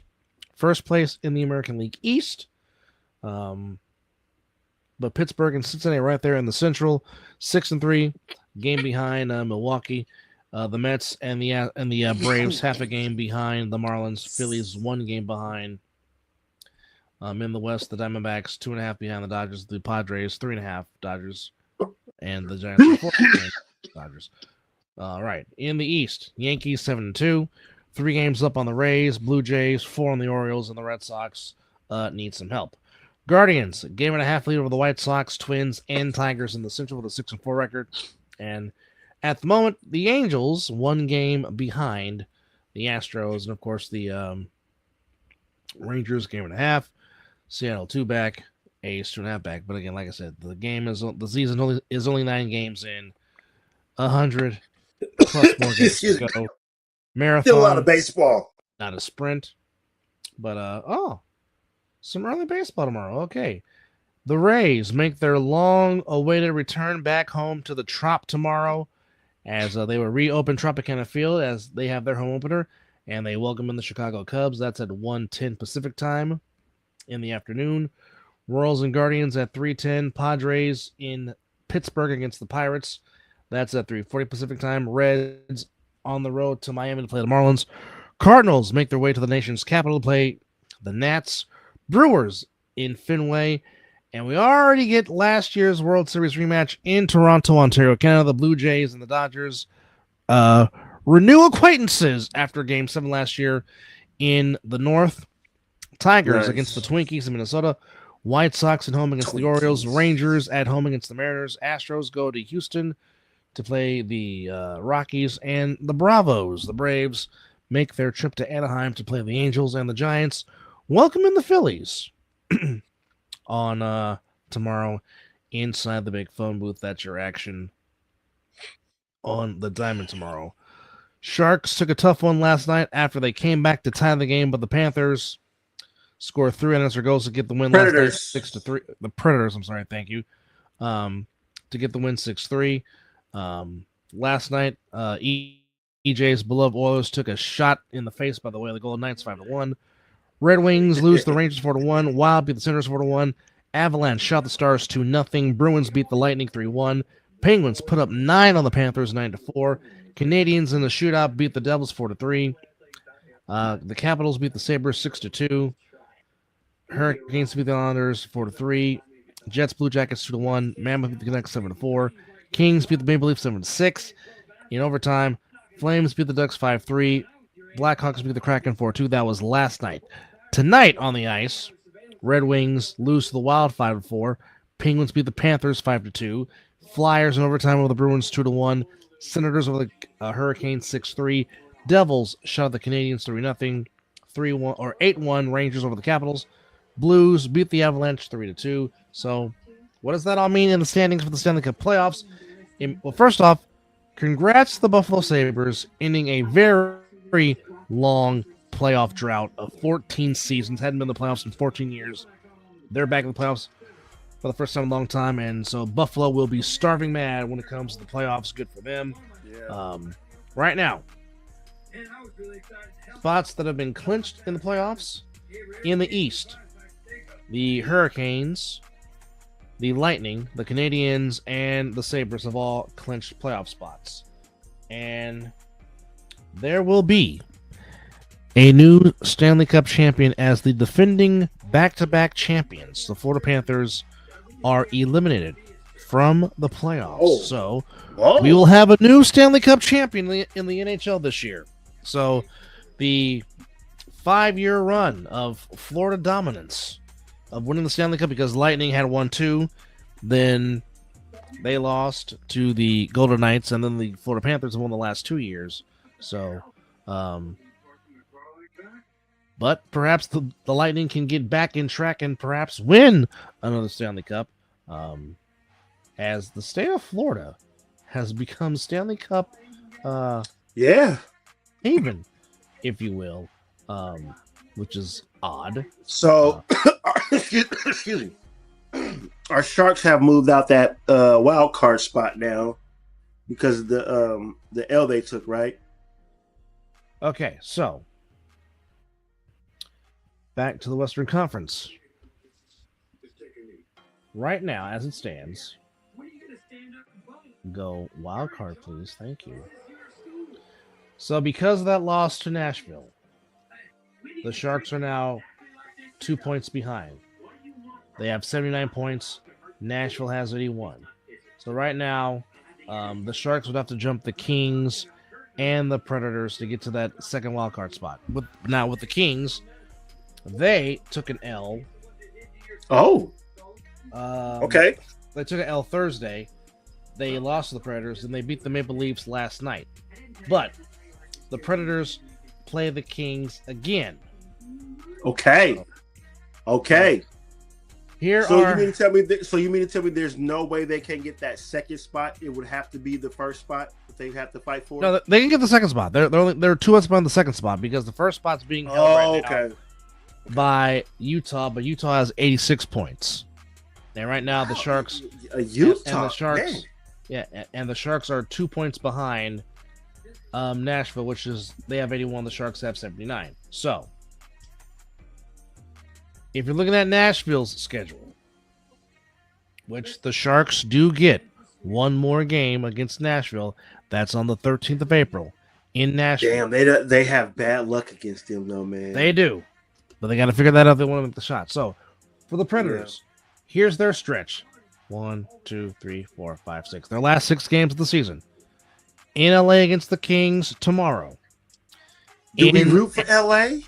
first place in the American League East. But Pittsburgh and Cincinnati right there in the Central, 6-3, game behind Milwaukee. The Mets and the Braves half a game behind the Marlins. Phillies 1 game behind. In the West, the Diamondbacks 2.5 behind the Dodgers. The Padres 3.5 Dodgers, and the Giants 4 Dodgers. All right, in the East, Yankees 7-2, 3 games up on the Rays. Blue Jays 4 on the Orioles, and the Red Sox need some help. Guardians, game and a half lead over the White Sox, Twins, and Tigers in the Central with a 6-4 record. And at the moment, the Angels 1 game behind the Astros, and of course the Rangers game and a half. Seattle 2 back, A's 2.5 back. But again, like I said, the season is only 9 games in, 100 plus more games to go. Marathon, still a lot of baseball, not a sprint. But some early baseball tomorrow. Okay, the Rays make their long-awaited return back home to the Trop tomorrow, as they will reopen Tropicana Field as they have their home opener, and they welcome in the Chicago Cubs. That's at 1:10 Pacific time in the afternoon. Royals and Guardians at 3:10. Padres in Pittsburgh against the Pirates. That's at 3:40 Pacific time. Reds on the road to Miami to play the Marlins. Cardinals make their way to the nation's capital to play the Nats. Brewers in Fenway. And we already get last year's World Series rematch in Toronto, Ontario, Canada. The Blue Jays and the Dodgers renew acquaintances after Game 7 last year in the North. Tigers against the Twinkies in Minnesota. White Sox at home against the Orioles. Rangers at home against the Mariners. Astros go to Houston to play the Rockies. And the Bravos, the Braves, make their trip to Anaheim to play the Angels. And the Giants welcome in the Phillies on tomorrow inside the big phone booth. That's your action on the Diamond tomorrow. Sharks took a tough one last night after they came back to tie the game, but the Panthers score 3 unanswered goals to get the win last night, 6-3. The Predators, I'm sorry, thank you. To get the win 6-3. Last night, EJ's beloved Oilers took a shot in the face by the way of the Golden Knights 5-1. Red Wings lose the Rangers 4-1. Wild beat the Senators 4-1. Avalanche shot the Stars 2-0. Bruins beat the Lightning 3-1. Penguins put up 9 on the Panthers 9-4. Canadians in the shootout beat the Devils 4-3. The Capitals beat the Sabres 6-2. Hurricanes beat the Islanders 4-3. Jets, Blue Jackets 2-1. Mammoth beat the Canucks 7-4. Kings beat the Maple Leafs 7-6. In overtime, Flames beat the Ducks 5-3. Blackhawks beat the Kraken 4-2. That was last night. Tonight on the ice, Red Wings lose to the Wild 5-4. Penguins beat the Panthers 5-2. Flyers in overtime over the Bruins 2-1. Senators over the Hurricanes 6-3. Devils shot the Canadians 3-0. 3-1 or 8-1 Rangers over the Capitals. Blues beat the Avalanche 3-2. So What does that all mean in the standings for the Stanley Cup playoffs? Well, first off, congrats to the Buffalo Sabres ending a very long playoff drought of 14 seasons. Hadn't been in the playoffs in 14 years. They're back in the playoffs for the first time in a long time, and so Buffalo will be starving mad when it comes to the playoffs. Good for them. Yeah. Right now, spots that have been clinched in the playoffs in the East: the Hurricanes, the Lightning, the Canadiens, and the Sabres have all clinched playoff spots. And there will be a new Stanley Cup champion as the defending back-to-back champions. The Florida Panthers are eliminated from the playoffs. So we will have a new Stanley Cup champion in the NHL this year. So the 5-year run of Florida dominance of winning the Stanley Cup, because Lightning had won 2, then they lost to the Golden Knights, and then the Florida Panthers have won the last 2 years. So, but perhaps the Lightning can get back in track and perhaps win another Stanley Cup, as the state of Florida has become Stanley Cup haven, if you will, which is odd. So, excuse me. Our Sharks have moved out that wild card spot now because of the L they took, right? Okay, so back to the Western Conference. Right now, as it stands, go wild card, please. Thank you. So because of that loss to Nashville, the Sharks are now 2 points behind. They have 79 points. Nashville has 81. So right now, the Sharks would have to jump the Kings and the Predators to get to that second wildcard spot. With the Kings, they took an L. Oh. Okay. They took an L Thursday. They lost to the Predators, and they beat the Maple Leafs last night. But the Predators play the Kings again. Okay. Okay. You mean to tell me there's no way they can get that second spot? It would have to be the first spot that they have to fight for. No, they can get the second spot. They're 2 points behind the second spot because the first spot's being held now by Utah, but Utah has 86 points. And right now the Sharks, Utah, and the Sharks, and the Sharks are 2 points behind Nashville, which is they have 81. The Sharks have 79. So, if you're looking at Nashville's schedule, which the Sharks do get one more game against Nashville, that's on the 13th of April in Nashville. Damn, they have bad luck against them, though, man. They do, but they got to figure that out if they want to make the shot. So, for the Predators, here's their stretch: 1, 2, 3, 4, 5, 6. Their last 6 games of the season. In LA against the Kings tomorrow. Do we root for LA?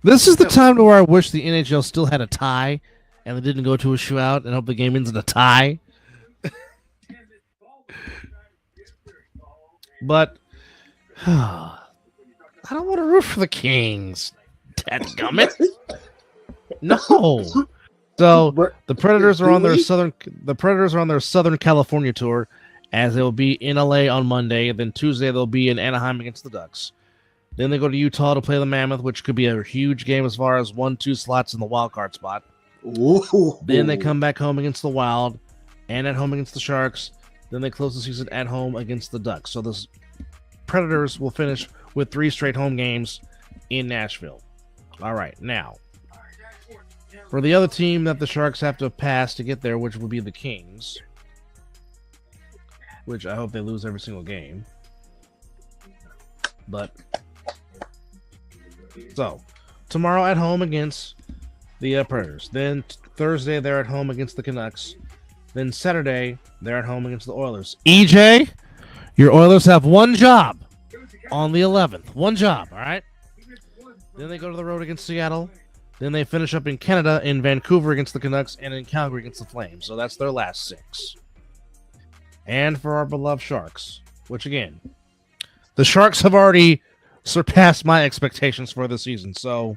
This is the time to where I wish the NHL still had a tie and they didn't go to a shootout and hope the game ends in a tie. But I don't want to root for the Kings. Dadgummit. No. So the Predators are on their Southern California tour, as they will be in LA on Monday. Then Tuesday they'll be in Anaheim against the Ducks. Then they go to Utah to play the Mammoth, which could be a huge game as far as 1-2 slots in the wild card spot. Ooh. Then they come back home against the Wild and at home against the Sharks. Then they close the season at home against the Ducks. So the Predators will finish with 3 straight home games in Nashville. All right, now, for the other team that the Sharks have to pass to get there, which would be the Kings, which I hope they lose every single game. But so, tomorrow at home against the Predators. Then Thursday, they're at home against the Canucks. Then Saturday, they're at home against the Oilers. EJ, your Oilers have one job on the 11th. One job, all right? Then they go to the road against Seattle. Then they finish up in Canada, in Vancouver against the Canucks, and in Calgary against the Flames. So that's their last 6. And for our beloved Sharks, which again, the Sharks have already surpassed my expectations for the season. So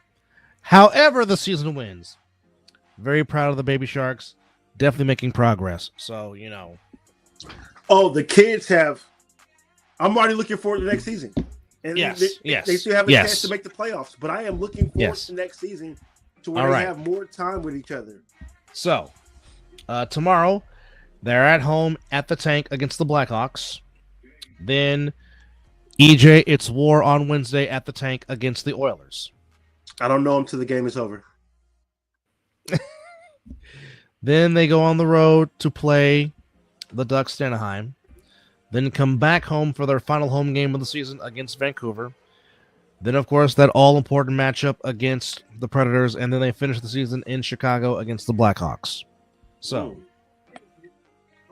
However, the season wins. Very proud of the baby Sharks. Definitely making progress. So, Oh, the kids have. I'm already looking forward to the next season. And they still have a chance to make the playoffs. But I am looking forward to next season to where they have more time with each other. So, tomorrow, they're at home at the Tank against the Blackhawks. Then, EJ, it's war on Wednesday at the Tank against the Oilers. I don't know them till the game is over. Then they go on the road to play the Ducks Anaheim. Then come back home for their final home game of the season against Vancouver. Then, of course, that all-important matchup against the Predators, and then they finish the season in Chicago against the Blackhawks. So,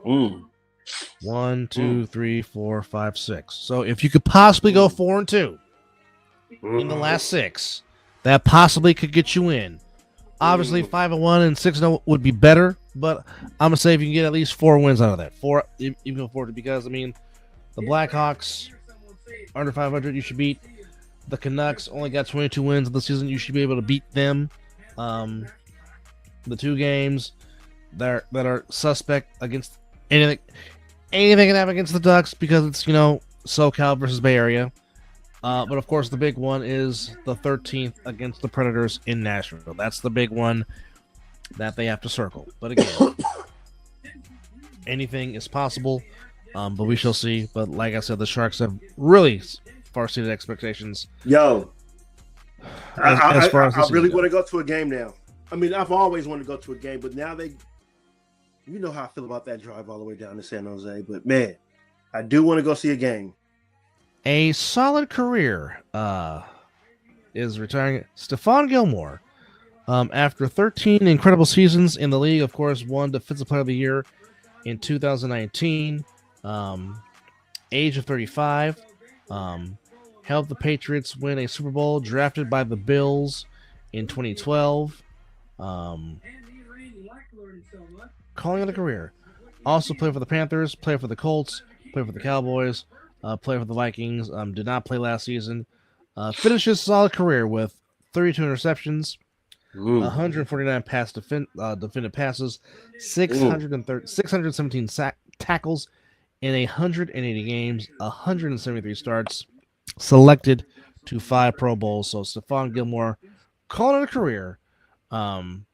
1, 2, 3, 4, 5, 6. So if you could possibly go 4-2 in the last 6, that possibly could get you in. Obviously, 5-1 and 6-0 would be better, but I'm gonna say if you can get at least 4 wins out of that, 4 even 4, because the Blackhawks under 500 you should beat. The Canucks only got 22 wins in the season. You should be able to beat them. The 2 games that are suspect against anything can happen against the Ducks because it's SoCal versus Bay Area. But of course, the big one is the 13th against the Predators in Nashville. That's the big one that they have to circle. But again, anything is possible, but we shall see. But like I said, the Sharks have really far exceeded expectations. Yo, I really want to go to a game now. I mean, I've always wanted to go to a game, but now you know how I feel about that drive all the way down to San Jose. But man, I do want to go see a game. A solid career is retiring. Stephon Gilmore, after 13 incredible seasons in the league, of course, won Defensive Player of the Year in 2019. Age of 35. Helped the Patriots win a Super Bowl, drafted by the Bills in 2012. Calling it a career. Also played for the Panthers, played for the Colts, played for the Cowboys, played for the Vikings. Did not play last season. Finished his solid career with 32 interceptions, 149 defended passes, 617 tackles in 180 games, 173 starts, selected to 5 Pro Bowls. So Stephon Gilmore calling it a career in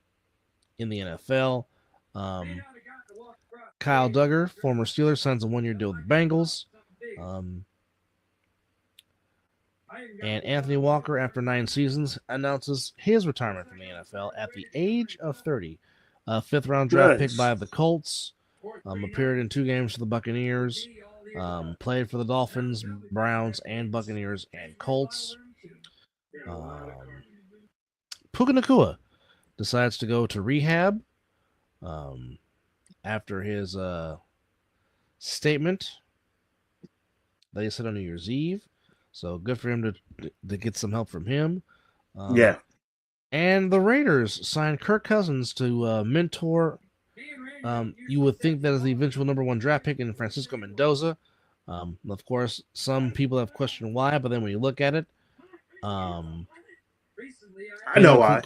the NFL. Kyle Duggar, former Steeler, signs a 1-year deal with the Bengals. And Anthony Walker, after 9 seasons, announces his retirement from the NFL at the age of 30. 5th-round draft pick by the Colts. Appeared in 2 games for the Buccaneers. Played for the Dolphins, Browns, and Buccaneers, and Colts. Puka Nacua decides to go to rehab after his statement that he said on New Year's Eve. So good for him to get some help from him. Yeah. And the Raiders signed Kirk Cousins to mentor. You would think that is the eventual number 1 draft pick in Francisco Mendoza. Of course, some people have questioned why, but then when you look at it, I know why.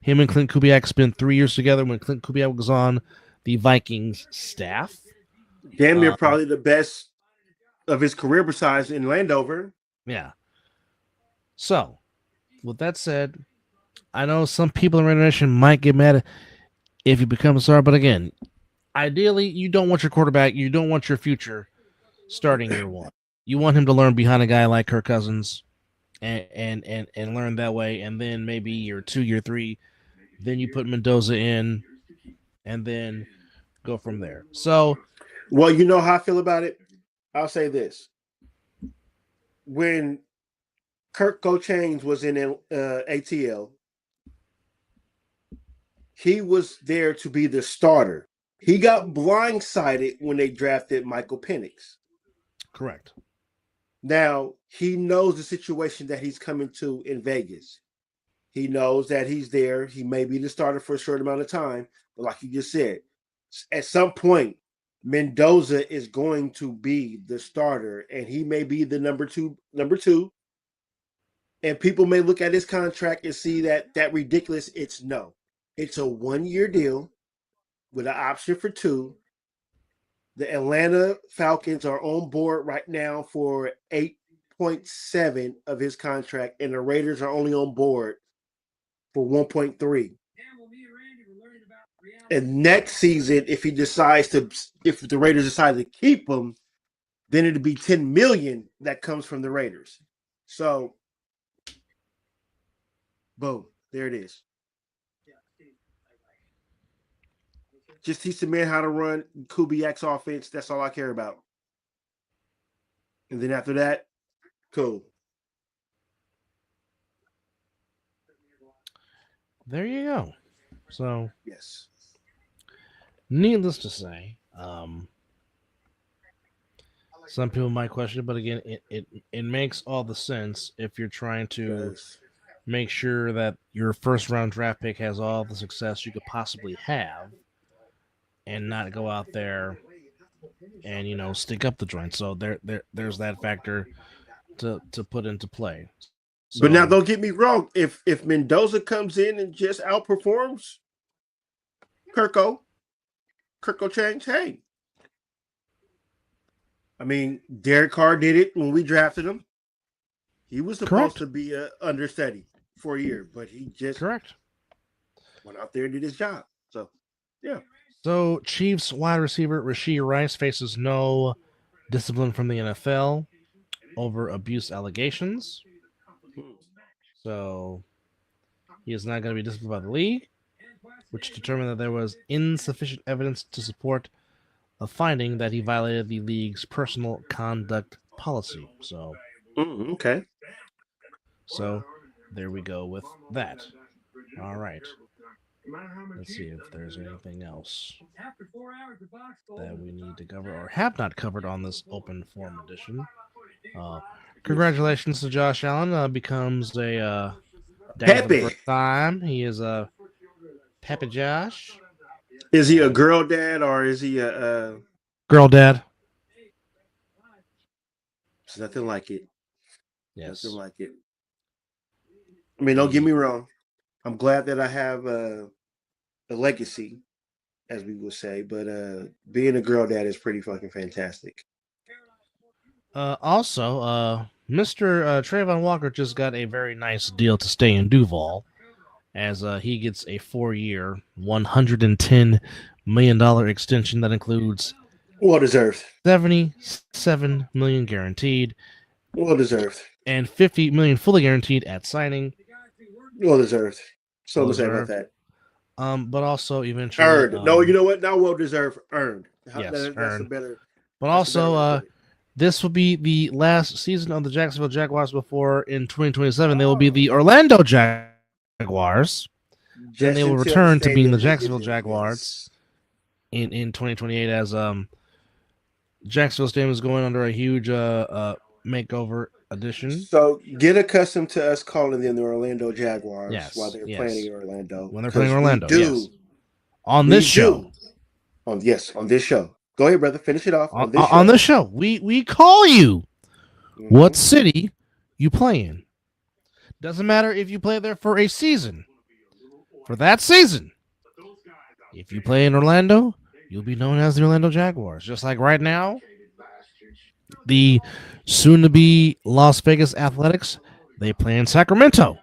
Him and Clint Kubiak spent 3 years together when Clint Kubiak was on the Vikings staff. Damn near probably the best of his career besides in Landover. Yeah. So, with that said, I know some people in Raider Nation might get mad if you become a star, but again, ideally, you don't want your quarterback, you don't want your future starting year 1. You want him to learn behind a guy like Kirk Cousins and learn that way, and then maybe year 2, year 3, then you put Mendoza in, and then go from there. So, well, you know how I feel about it? I'll say this. When Kirk Cochains was in ATL, he was there to be the starter. He got blindsided when they drafted Michael Penix. Correct. Now, he knows the situation that he's coming to in Vegas. He knows that he's there. He may be the starter for a short amount of time. But like you just said, at some point, Mendoza is going to be the starter, and he may be the number two. And people may look at his contract and see that ridiculous. It's no. It's a 1-year deal with an option for 2. The Atlanta Falcons are on board right now for 8.7 of his contract, and the Raiders are only on board for 1.3. And next season, if the Raiders decide to keep him, then it'd be $10 million that comes from the Raiders. So, boom, there it is. Just teach the man how to run Kubiak's offense. That's all I care about. And then after that, cool. There you go. So, yes. Needless to say, some people might question it, but again, it makes all the sense if you're trying to make sure that your first round draft pick has all the success you could possibly have, and not go out there and stick up the joint. So there's that factor to put into play. So, but now, don't get me wrong. If Mendoza comes in and just outperforms Kirko change. Hey, I mean, Derek Carr did it when we drafted him. He was supposed to be a understudy for a year, but he just went out there and did his job. So, yeah. So, Chiefs wide receiver Rashee Rice faces no discipline from the NFL over abuse allegations. So, he is not going to be disciplined by the league, which determined that there was insufficient evidence to support a finding that he violated the league's personal conduct policy. So, okay. So, there we go with that. All right. Let's see if there's anything else that we need to cover or have not covered on this open forum edition. Congratulations to Josh Allen. Becomes a dad for the first time. He is a Pepe Josh. Is he a girl dad or is he a girl dad? It's nothing like it. Yes. Nothing like it. I mean, don't get me wrong. I'm glad that I have a legacy, as we would say, but being a girl dad is pretty fucking fantastic. Also, Mr. Trayvon Walker just got a very nice deal to stay in Duval, as he gets a 4-year, $110 million extension that includes well deserved $77 million guaranteed, well deserved, and $50 million fully guaranteed at signing. Well deserved. So to say about that. But also eventually earned. No, you know what? Not well deserved, earned. Yes, that's earned. A better. But also, this will be the last season of the Jacksonville Jaguars before in 2027 they will be the Orlando Jaguars. Then they will return to being the Jacksonville Jaguars in 2028 as Jacksonville Stadium is going under a huge makeover edition. So get accustomed to us calling them the Orlando Jaguars while they're playing in Orlando. When they're playing in Orlando, yes. On this show. On this show. Go ahead, brother. Finish it off. On this show. We call you what city you play in. Doesn't matter if you play there for a season. For that season, if you play in Orlando, you'll be known as the Orlando Jaguars. Just like right now, the soon-to-be Las Vegas Athletics, they play in Sacramento.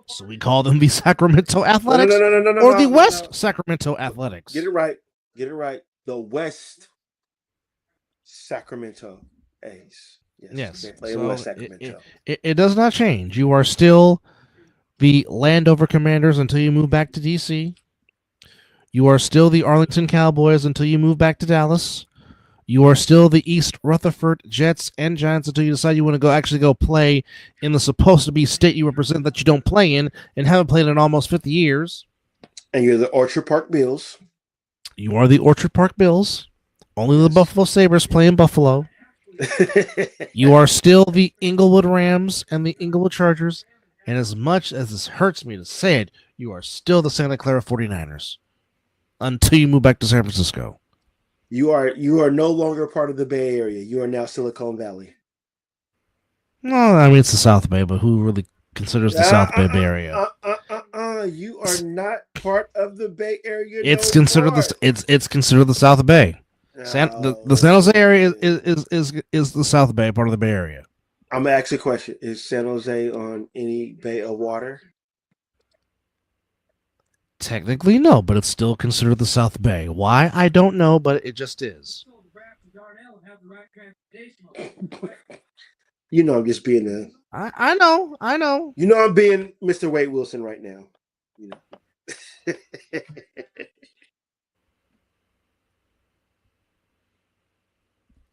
So we call them the Sacramento Athletics or the West Sacramento Athletics. Get it right. The West Sacramento A's. Yes. They play in West Sacramento. It does not change. You are still the Landover Commanders until you move back to D.C. You are still the Arlington Cowboys until you move back to Dallas. You are still the East Rutherford Jets and Giants until you decide you want to actually go play in the supposed to be state you represent that you don't play in and haven't played in almost 50 years. And you're the Orchard Park Bills. You are the Orchard Park Bills. Only the Buffalo Sabres play in Buffalo. You are still the Inglewood Rams and the Inglewood Chargers. And as much as this hurts me to say it, you are still the Santa Clara 49ers until you move back to San Francisco. You are no longer part of the Bay Area. You are now Silicon Valley. No, I mean, it's the South Bay, but who really considers the South Bay Area. You are not part of the Bay Area. It's considered it's considered the South Bay. The San Jose area is the South Bay, part of the Bay Area. I'm gonna ask you a question: is San Jose on any bay of water? Technically, no, but it's still considered the South Bay. Why? I don't know, but it just is. You know, I'm just being a. I know. You know, I'm being Mr. Wade Wilson right now. You know.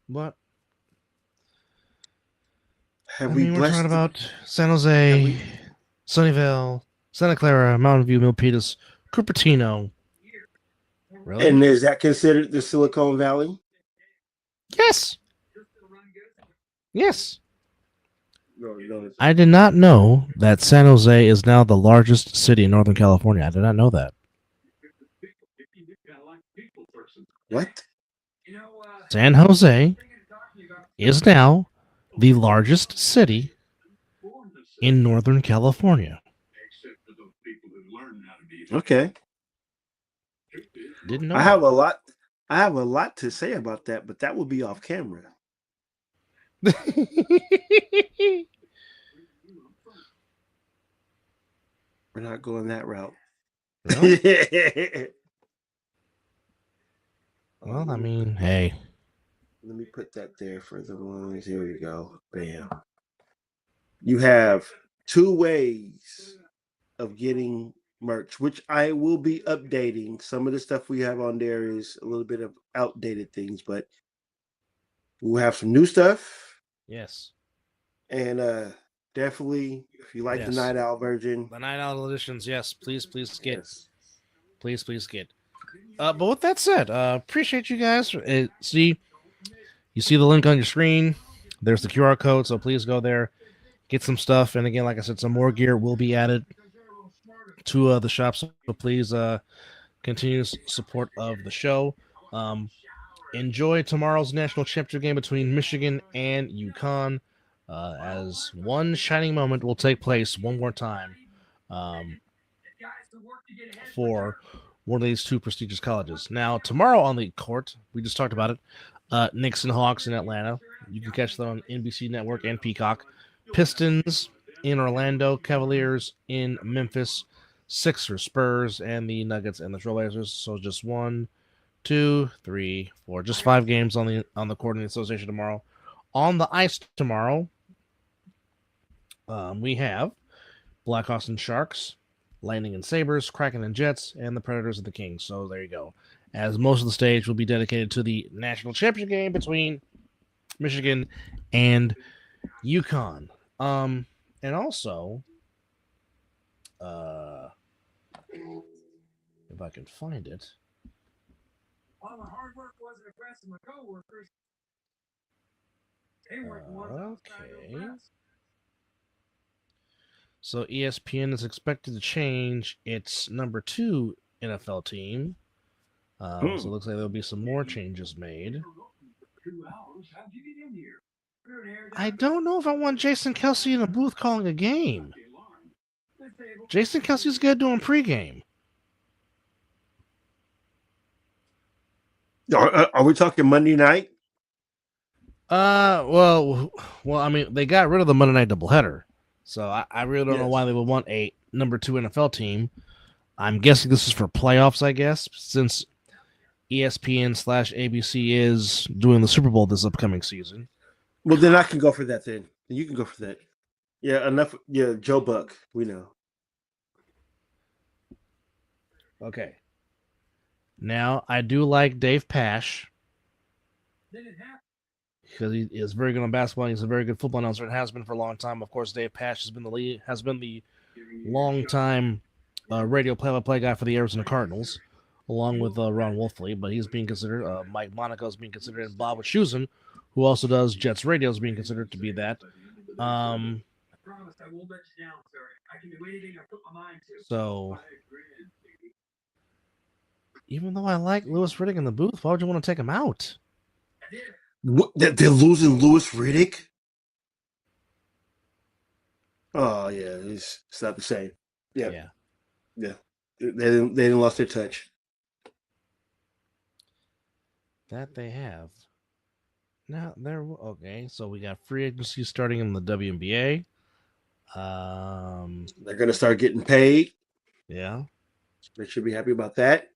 What? We're talking about San Jose, Sunnyvale, Santa Clara, Mountain View, Milpitas, Cupertino. Really? And is that considered the Silicon Valley? Yes. Yes. No. I did not know that San Jose is now the largest city in Northern California. I did not know that. What? San Jose is now the largest city in Northern California. Okay. Didn't know. I have a lot to say about that, but that will be off camera. We're not going that route. Really? Well, I mean, hey. Let me put that there for the ones. Here we go. Bam. You have 2 ways of getting merch, which I will be updating. Some of the stuff we have on there is a little bit of outdated things, but we'll have some new stuff. Yes. And definitely, if you like the Night Owl version. The Night Owl editions, yes. Please get. Yes. Please get. But with that said, appreciate you guys. You see the link on your screen. There's the QR code, so please go there, get some stuff. And again, like I said, some more gear will be added to the shop. So please continue support of the show. Enjoy tomorrow's national championship game between Michigan and UConn, as one shining moment will take place one more time for one of these 2 prestigious colleges. Now, tomorrow on the court, we just talked about it, Knicks and Hawks in Atlanta. You can catch them on NBC Network and Peacock. Pistons in Orlando, Cavaliers in Memphis, Sixers, Spurs, and the Nuggets and the Trailblazers. So just 1, 2, 3, 4, just 5 games on the court in the association tomorrow. On the ice tomorrow, we have Blackhawks and Sharks, Lightning and Sabres, Kraken and Jets, and the Predators and the Kings. So there you go. As most of the stage will be dedicated to the national championship game between Michigan and UConn. And also, if I can find it. While the hard work wasn't impressing my coworkers, they worked more. Okay. So ESPN is expected to change its number 2 NFL team. So it looks like there'll be some more changes made. I don't know if I want Jason Kelce in a booth calling a game. Jason Kelce's good doing pregame. Are we talking Monday night? Well, I mean, they got rid of the Monday night doubleheader. So I really don't know why they would want a number 2 NFL team. I'm guessing this is for playoffs, I guess, since ESPN/ABC is doing the Super Bowl this upcoming season. Well, then I can go for that then. You can go for that. Yeah, enough. Yeah, Joe Buck, we know. Okay. Now, I do like Dave Pasch, because he is very good on basketball. He's a very good football announcer and has been for a long time. Of course, Dave Pasch has been the long-time radio play-by-play guy for the Arizona Cardinals, along with Ron Wolfley. But he's being considered. Mike Monaco is being considered, and Bob Wischusen, who also does Jets radio, is being considered to be that. So, even though I like Louis Riddick in the booth, why would you want to take him out? What, they're losing Louis Riddick? Oh yeah, it's not the same. Yeah. Yeah. They didn't lost their touch. That they have. Now they're okay. So we got free agency starting in the WNBA. They're gonna start getting paid. Yeah. They should be happy about that.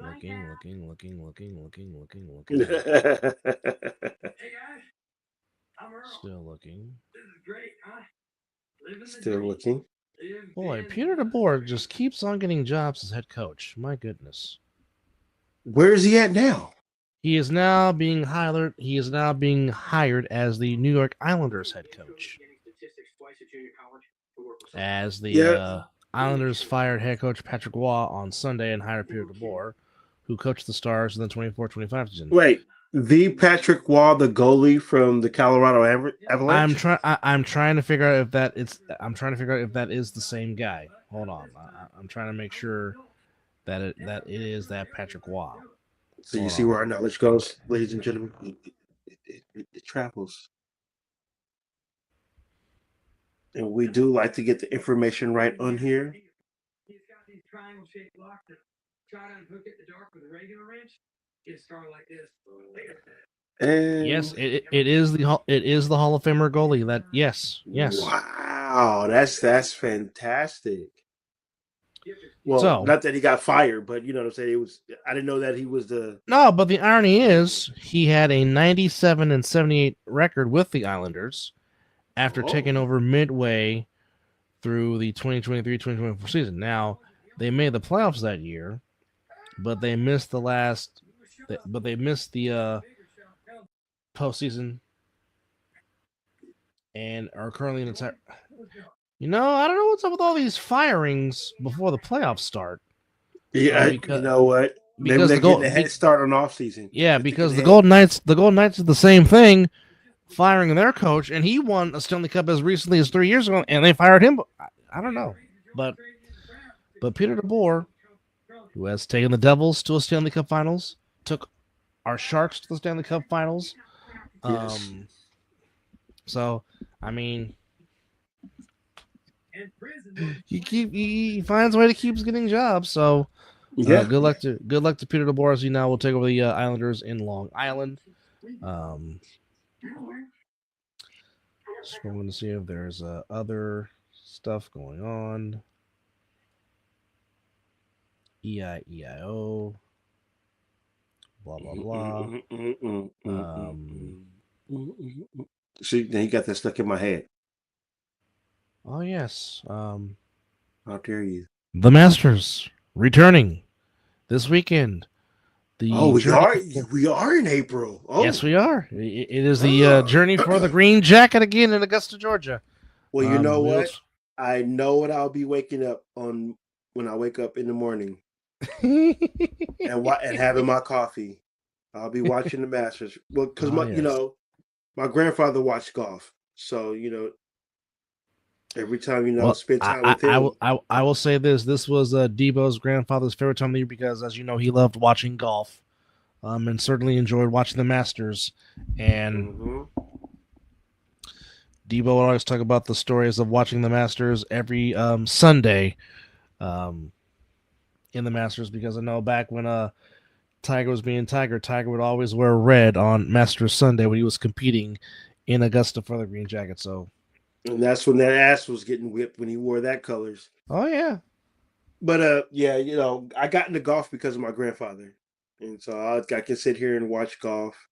Looking. Still looking. Still looking. Boy, Peter DeBoer just keeps on getting jobs as head coach. My goodness. Where is he at now? He is now being hired. He is now being hired as the New York Islanders head coach. As the Islanders fired head coach Patrick Waugh on Sunday and hired Peter DeBoer, who coached the Stars in the 24-25 season. Wait, the Patrick Waugh, the goalie from the Colorado Avalanche. I'm trying to figure out if that is the same guy. Hold on, I'm trying to make sure that it is that Patrick Waugh. So you see where our knowledge goes, ladies and gentlemen. It travels. And we do like to get the information right on here. And yes, it is the Hall of Famer goalie. That yes. Wow, that's fantastic. Well, so, not that he got fired, but you know what I'm saying. I didn't know that he was the. No, but the irony is he had a 97-78 record with the Islanders after taking over midway through the 2023-2024 season. Now, they made the playoffs that year, but they missed the postseason and are currently in the I don't know what's up with all these firings before the playoffs start. Yeah, you know what? Maybe they're getting a head start on off season. Yeah, because the Golden Knights did the same thing, firing their coach, and he won a Stanley Cup as recently as 3 years ago, and they fired him. I don't know, but Peter DeBoer, who has taken the Devils to a Stanley Cup Finals, took our Sharks to the Stanley Cup Finals. Yes. So, I mean, he finds a way to keep getting jobs. So, yeah, good luck to Peter DeBoer, as he now will take over the Islanders in Long Island. Scrolling to see if there's other stuff going on. EIO. Blah blah blah. See, then you got that stuck in my head. Oh yes. How dare you? The Masters returning this weekend. We are in April. Oh. Yes, we are. It is the journey for the Green Jacket again in Augusta, Georgia. Well, you know what? I know what I'll be waking up on when I wake up in the morning and having my coffee. I'll be watching the Masters. Well, because my grandfather watched golf, so every time spend time with him. I will say this: this was Debo's grandfather's favorite time of the year because, as you know, he loved watching golf, and certainly enjoyed watching the Masters. And Debo would always talk about the stories of watching the Masters every Sunday, in the Masters, because I know back when Tiger was being Tiger would always wear red on Masters Sunday when he was competing in Augusta for the Green Jacket. So. And that's when that ass was getting whipped when he wore that colors. Oh yeah. But I got into golf because of my grandfather. And so I can sit here and watch golf.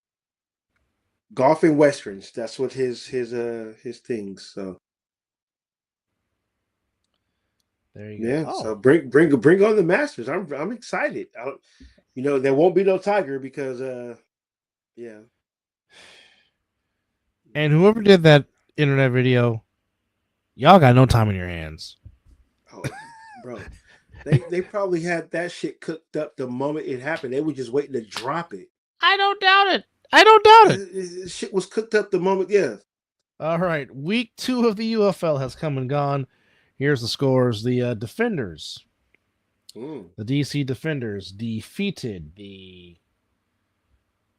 Golf and westerns. That's what his things. So there you go. Yeah. Oh. So bring on the Masters. I'm excited. There won't be no Tiger because yeah. And whoever did that internet video, y'all got no time in your hands. Oh, bro. They probably had that shit cooked up the moment it happened. They were just waiting to drop it. I don't doubt it. Shit was cooked up the moment, yeah. All right. Week 2 of the UFL has come and gone. Here's the scores. The Defenders The DC Defenders defeated the...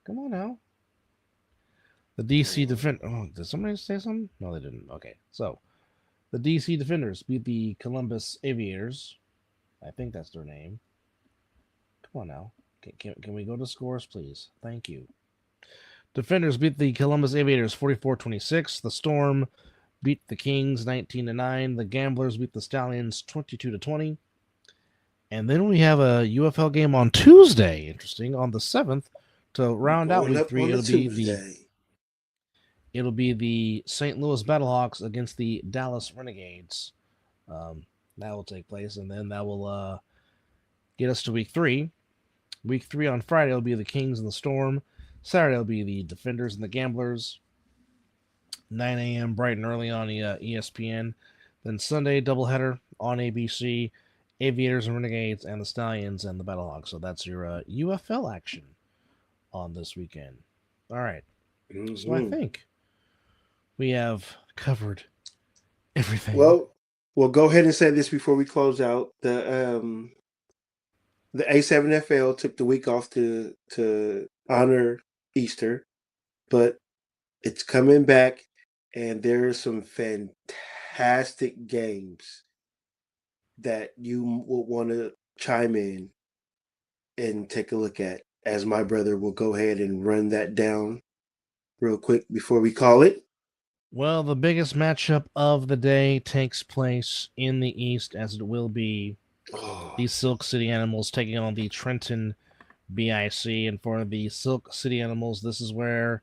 Come on now. The DC Defenders... Oh, did somebody say something? No, they didn't. Okay, so the DC Defenders beat the Columbus Aviators. I think that's their name. Come on now. Can we go to scores, please? Thank you. Defenders beat the Columbus Aviators 44-26. The Storm beat the Kings 19-9. The Gamblers beat the Stallions 22-20. And then we have a UFL game on Tuesday. Interesting. On the 7th to round out week 3. It'll be the St. Louis Battlehawks against the Dallas Renegades. That will take place, and then that will get us to week 3. Week 3 on Friday will be the Kings and the Storm. Saturday will be the Defenders and the Gamblers. 9 a.m. bright and early on ESPN. Then Sunday, doubleheader on ABC. Aviators and Renegades and the Stallions and the Battlehawks. So that's your UFL action on this weekend. All right. So I think we have covered everything. Well, we'll go ahead and say this before we close out. The A7FL took the week off to honor Easter, but it's coming back, and there are some fantastic games that you will want to chime in and take a look at, as my brother will go ahead and run that down real quick before we call it. Well, the biggest matchup of the day takes place in the East, as it will be the Silk City Animals taking on the Trenton BIC. And for the Silk City Animals, this is where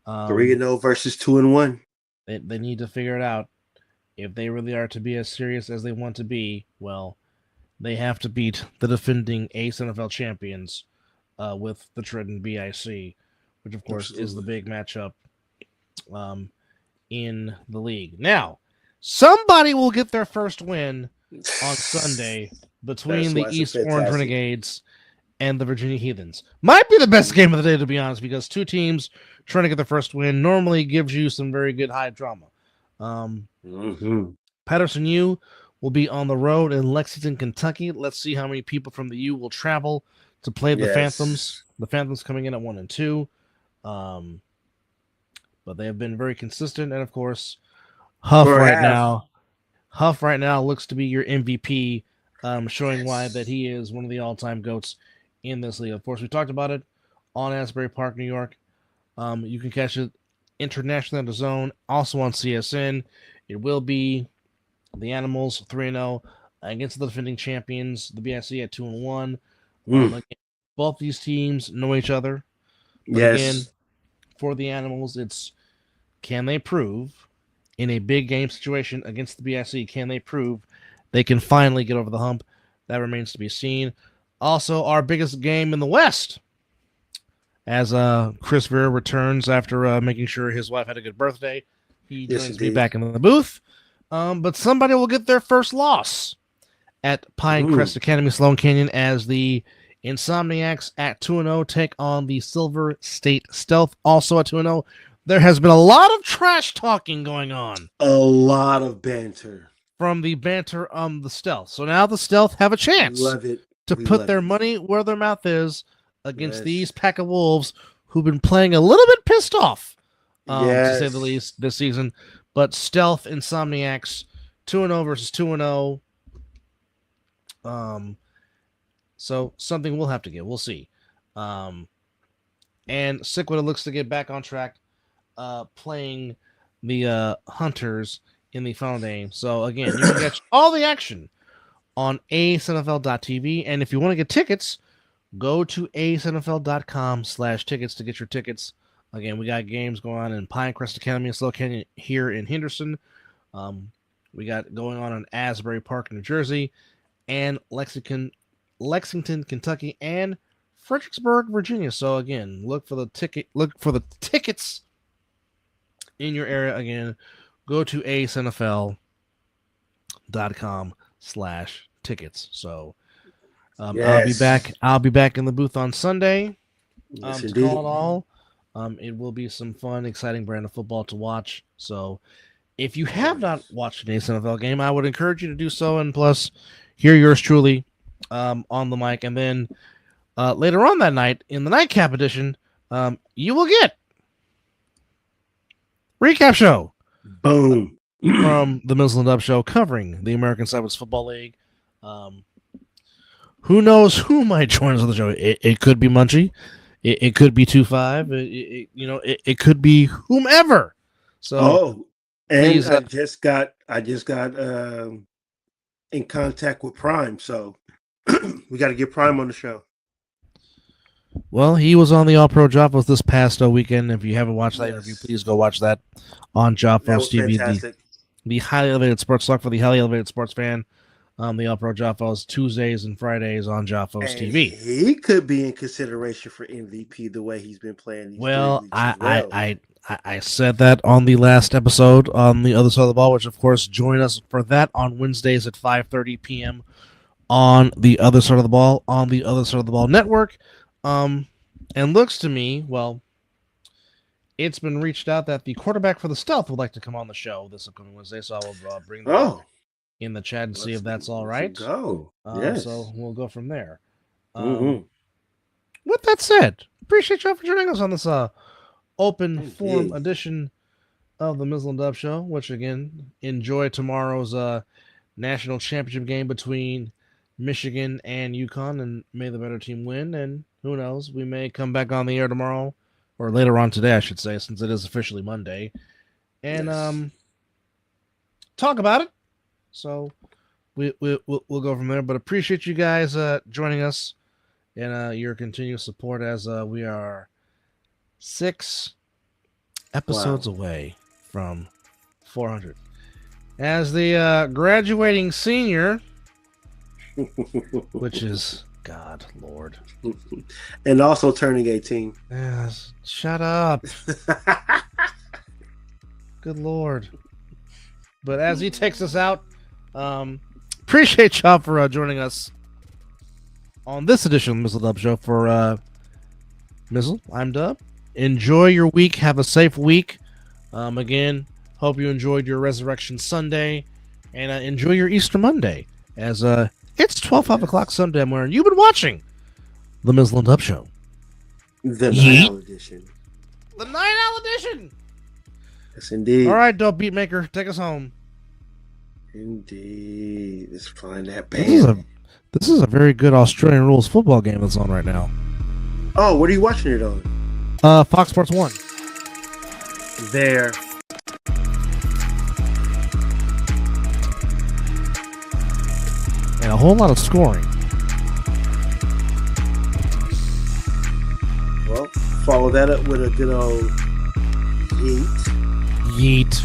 3-0 versus 2-1. They need to figure it out. If they really are to be as serious as they want to be, well, they have to beat the defending Ace NFL champions with the Trenton BIC, which, of course, is the big matchup in the league. Now, somebody will get their first win on Sunday between the East Orange Renegades and the Virginia Heathens. Might be the best game of the day, to be honest, because two teams trying to get their first win normally gives you some very good high drama. Patterson U will be on the road in Lexington, Kentucky. Let's see how many people from the U will travel to play the Phantoms. The Phantoms coming in at 1-2. But they have been very consistent, and of course, Huff right now looks to be your MVP, showing why that he is one of the all-time GOATs in this league. Of course, we talked about it on Asbury Park, New York. You can catch it internationally on the Zone, also on CSN. It will be the Animals 3-0 against the defending champions, the BIC at 2-1. Both these teams know each other. But again, for the Animals, it's can they prove in a big game situation against the BIC, can they prove they can finally get over the hump? That remains to be seen. Also, our biggest game in the West, as Chris Vera returns after making sure his wife had a good birthday. He joins me back in the booth. But somebody will get their first loss at Pinecrest Academy, Sloan Canyon, as the Insomniacs at 2-0 take on the Silver State Stealth, also at 2-0. There has been a lot of trash talking going on. A lot of banter. From the banter the Stealth. So now the Stealth have a chance to put their money where their mouth is against these pack of wolves who've been playing a little bit pissed off, to say the least, this season. But Stealth Insomniacs 2-0 versus 2-0. So something we'll have to get. We'll see. And Sickwood looks to get back on track, playing the Hunters in the final game. So again, you can catch all the action on asnfl.tv. And if you want to get tickets, go to asnfl.com/tickets to get your tickets. Again, we got games going on in Pinecrest Academy and Sloan Canyon here in Henderson. We got going on in Asbury Park, New Jersey, and Lexington, Kentucky, and Fredericksburg, Virginia. So again, look for the tickets in your area. Again, go to asnfl.com/tickets. So I'll be back in the booth on Sunday to call it all. It will be some fun, exciting brand of football to watch. So if you have not watched an ACE NFL game, I would encourage you to do so. And plus, hear yours truly on the mic, and then later on that night in the nightcap edition, you will get recap show. Boom. From the Mizzle and Dub Show covering the American Cyprus Football League. Who knows who might join us on the show? It could be Munchie. It could be 2-5. It could be whomever. So, please, I just got in contact with Prime, so we got to get Prime on the show. Well, he was on the All Pro Joffos this past weekend. If you haven't watched that interview, please go watch that on Joffos TV. Fantastic. The highly elevated sports talk for the highly elevated sports fan. The All Pro Joffos Tuesdays and Fridays on Joffos TV. He could be in consideration for MVP the way he's been playing. I said that on the last episode on the other side of the ball, which of course join us for that on Wednesdays at 5:30 p.m. on the other side of the ball on the other side of the ball network. And looks to me, well, it's been reached out that the quarterback for the Stealth would like to come on the show this upcoming Wednesday, so I will bring that in the chat and see if that's all right. Yes. So we'll go from there. With that said, appreciate y'all for joining us on this open forum edition of the Mizzle and Dub Show, which again, enjoy tomorrow's national championship game between Michigan and UConn, and may the better team win. And who knows, we may come back on the air tomorrow, or later on today, I should say, since it is officially Monday, and talk about it. So we'll go from there. But appreciate you guys joining us and your continued support as we are 6 episodes away from 400. As the graduating senior, which is God, Lord. And also turning 18. Yes, shut up. Good Lord. But as he takes us out, appreciate y'all for joining us on this edition of the Mizzle Dub Show. For Mizzle, I'm Dub. Enjoy your week. Have a safe week. Again, hope you enjoyed your Resurrection Sunday, and enjoy your Easter Monday. As it's 5 o'clock Sunday morning, and you've been watching the Mizzle and Dub Show. The Night Owl Edition. The Night Owl Edition. Yes, indeed. All right, Dope Beatmaker, take us home. Indeed. Let's find that band. This is a very good Australian rules football game that's on right now. Oh, what are you watching it on? Fox Sports 1. There. And a whole lot of scoring. Well, follow that up with a good old yeet. Yeet.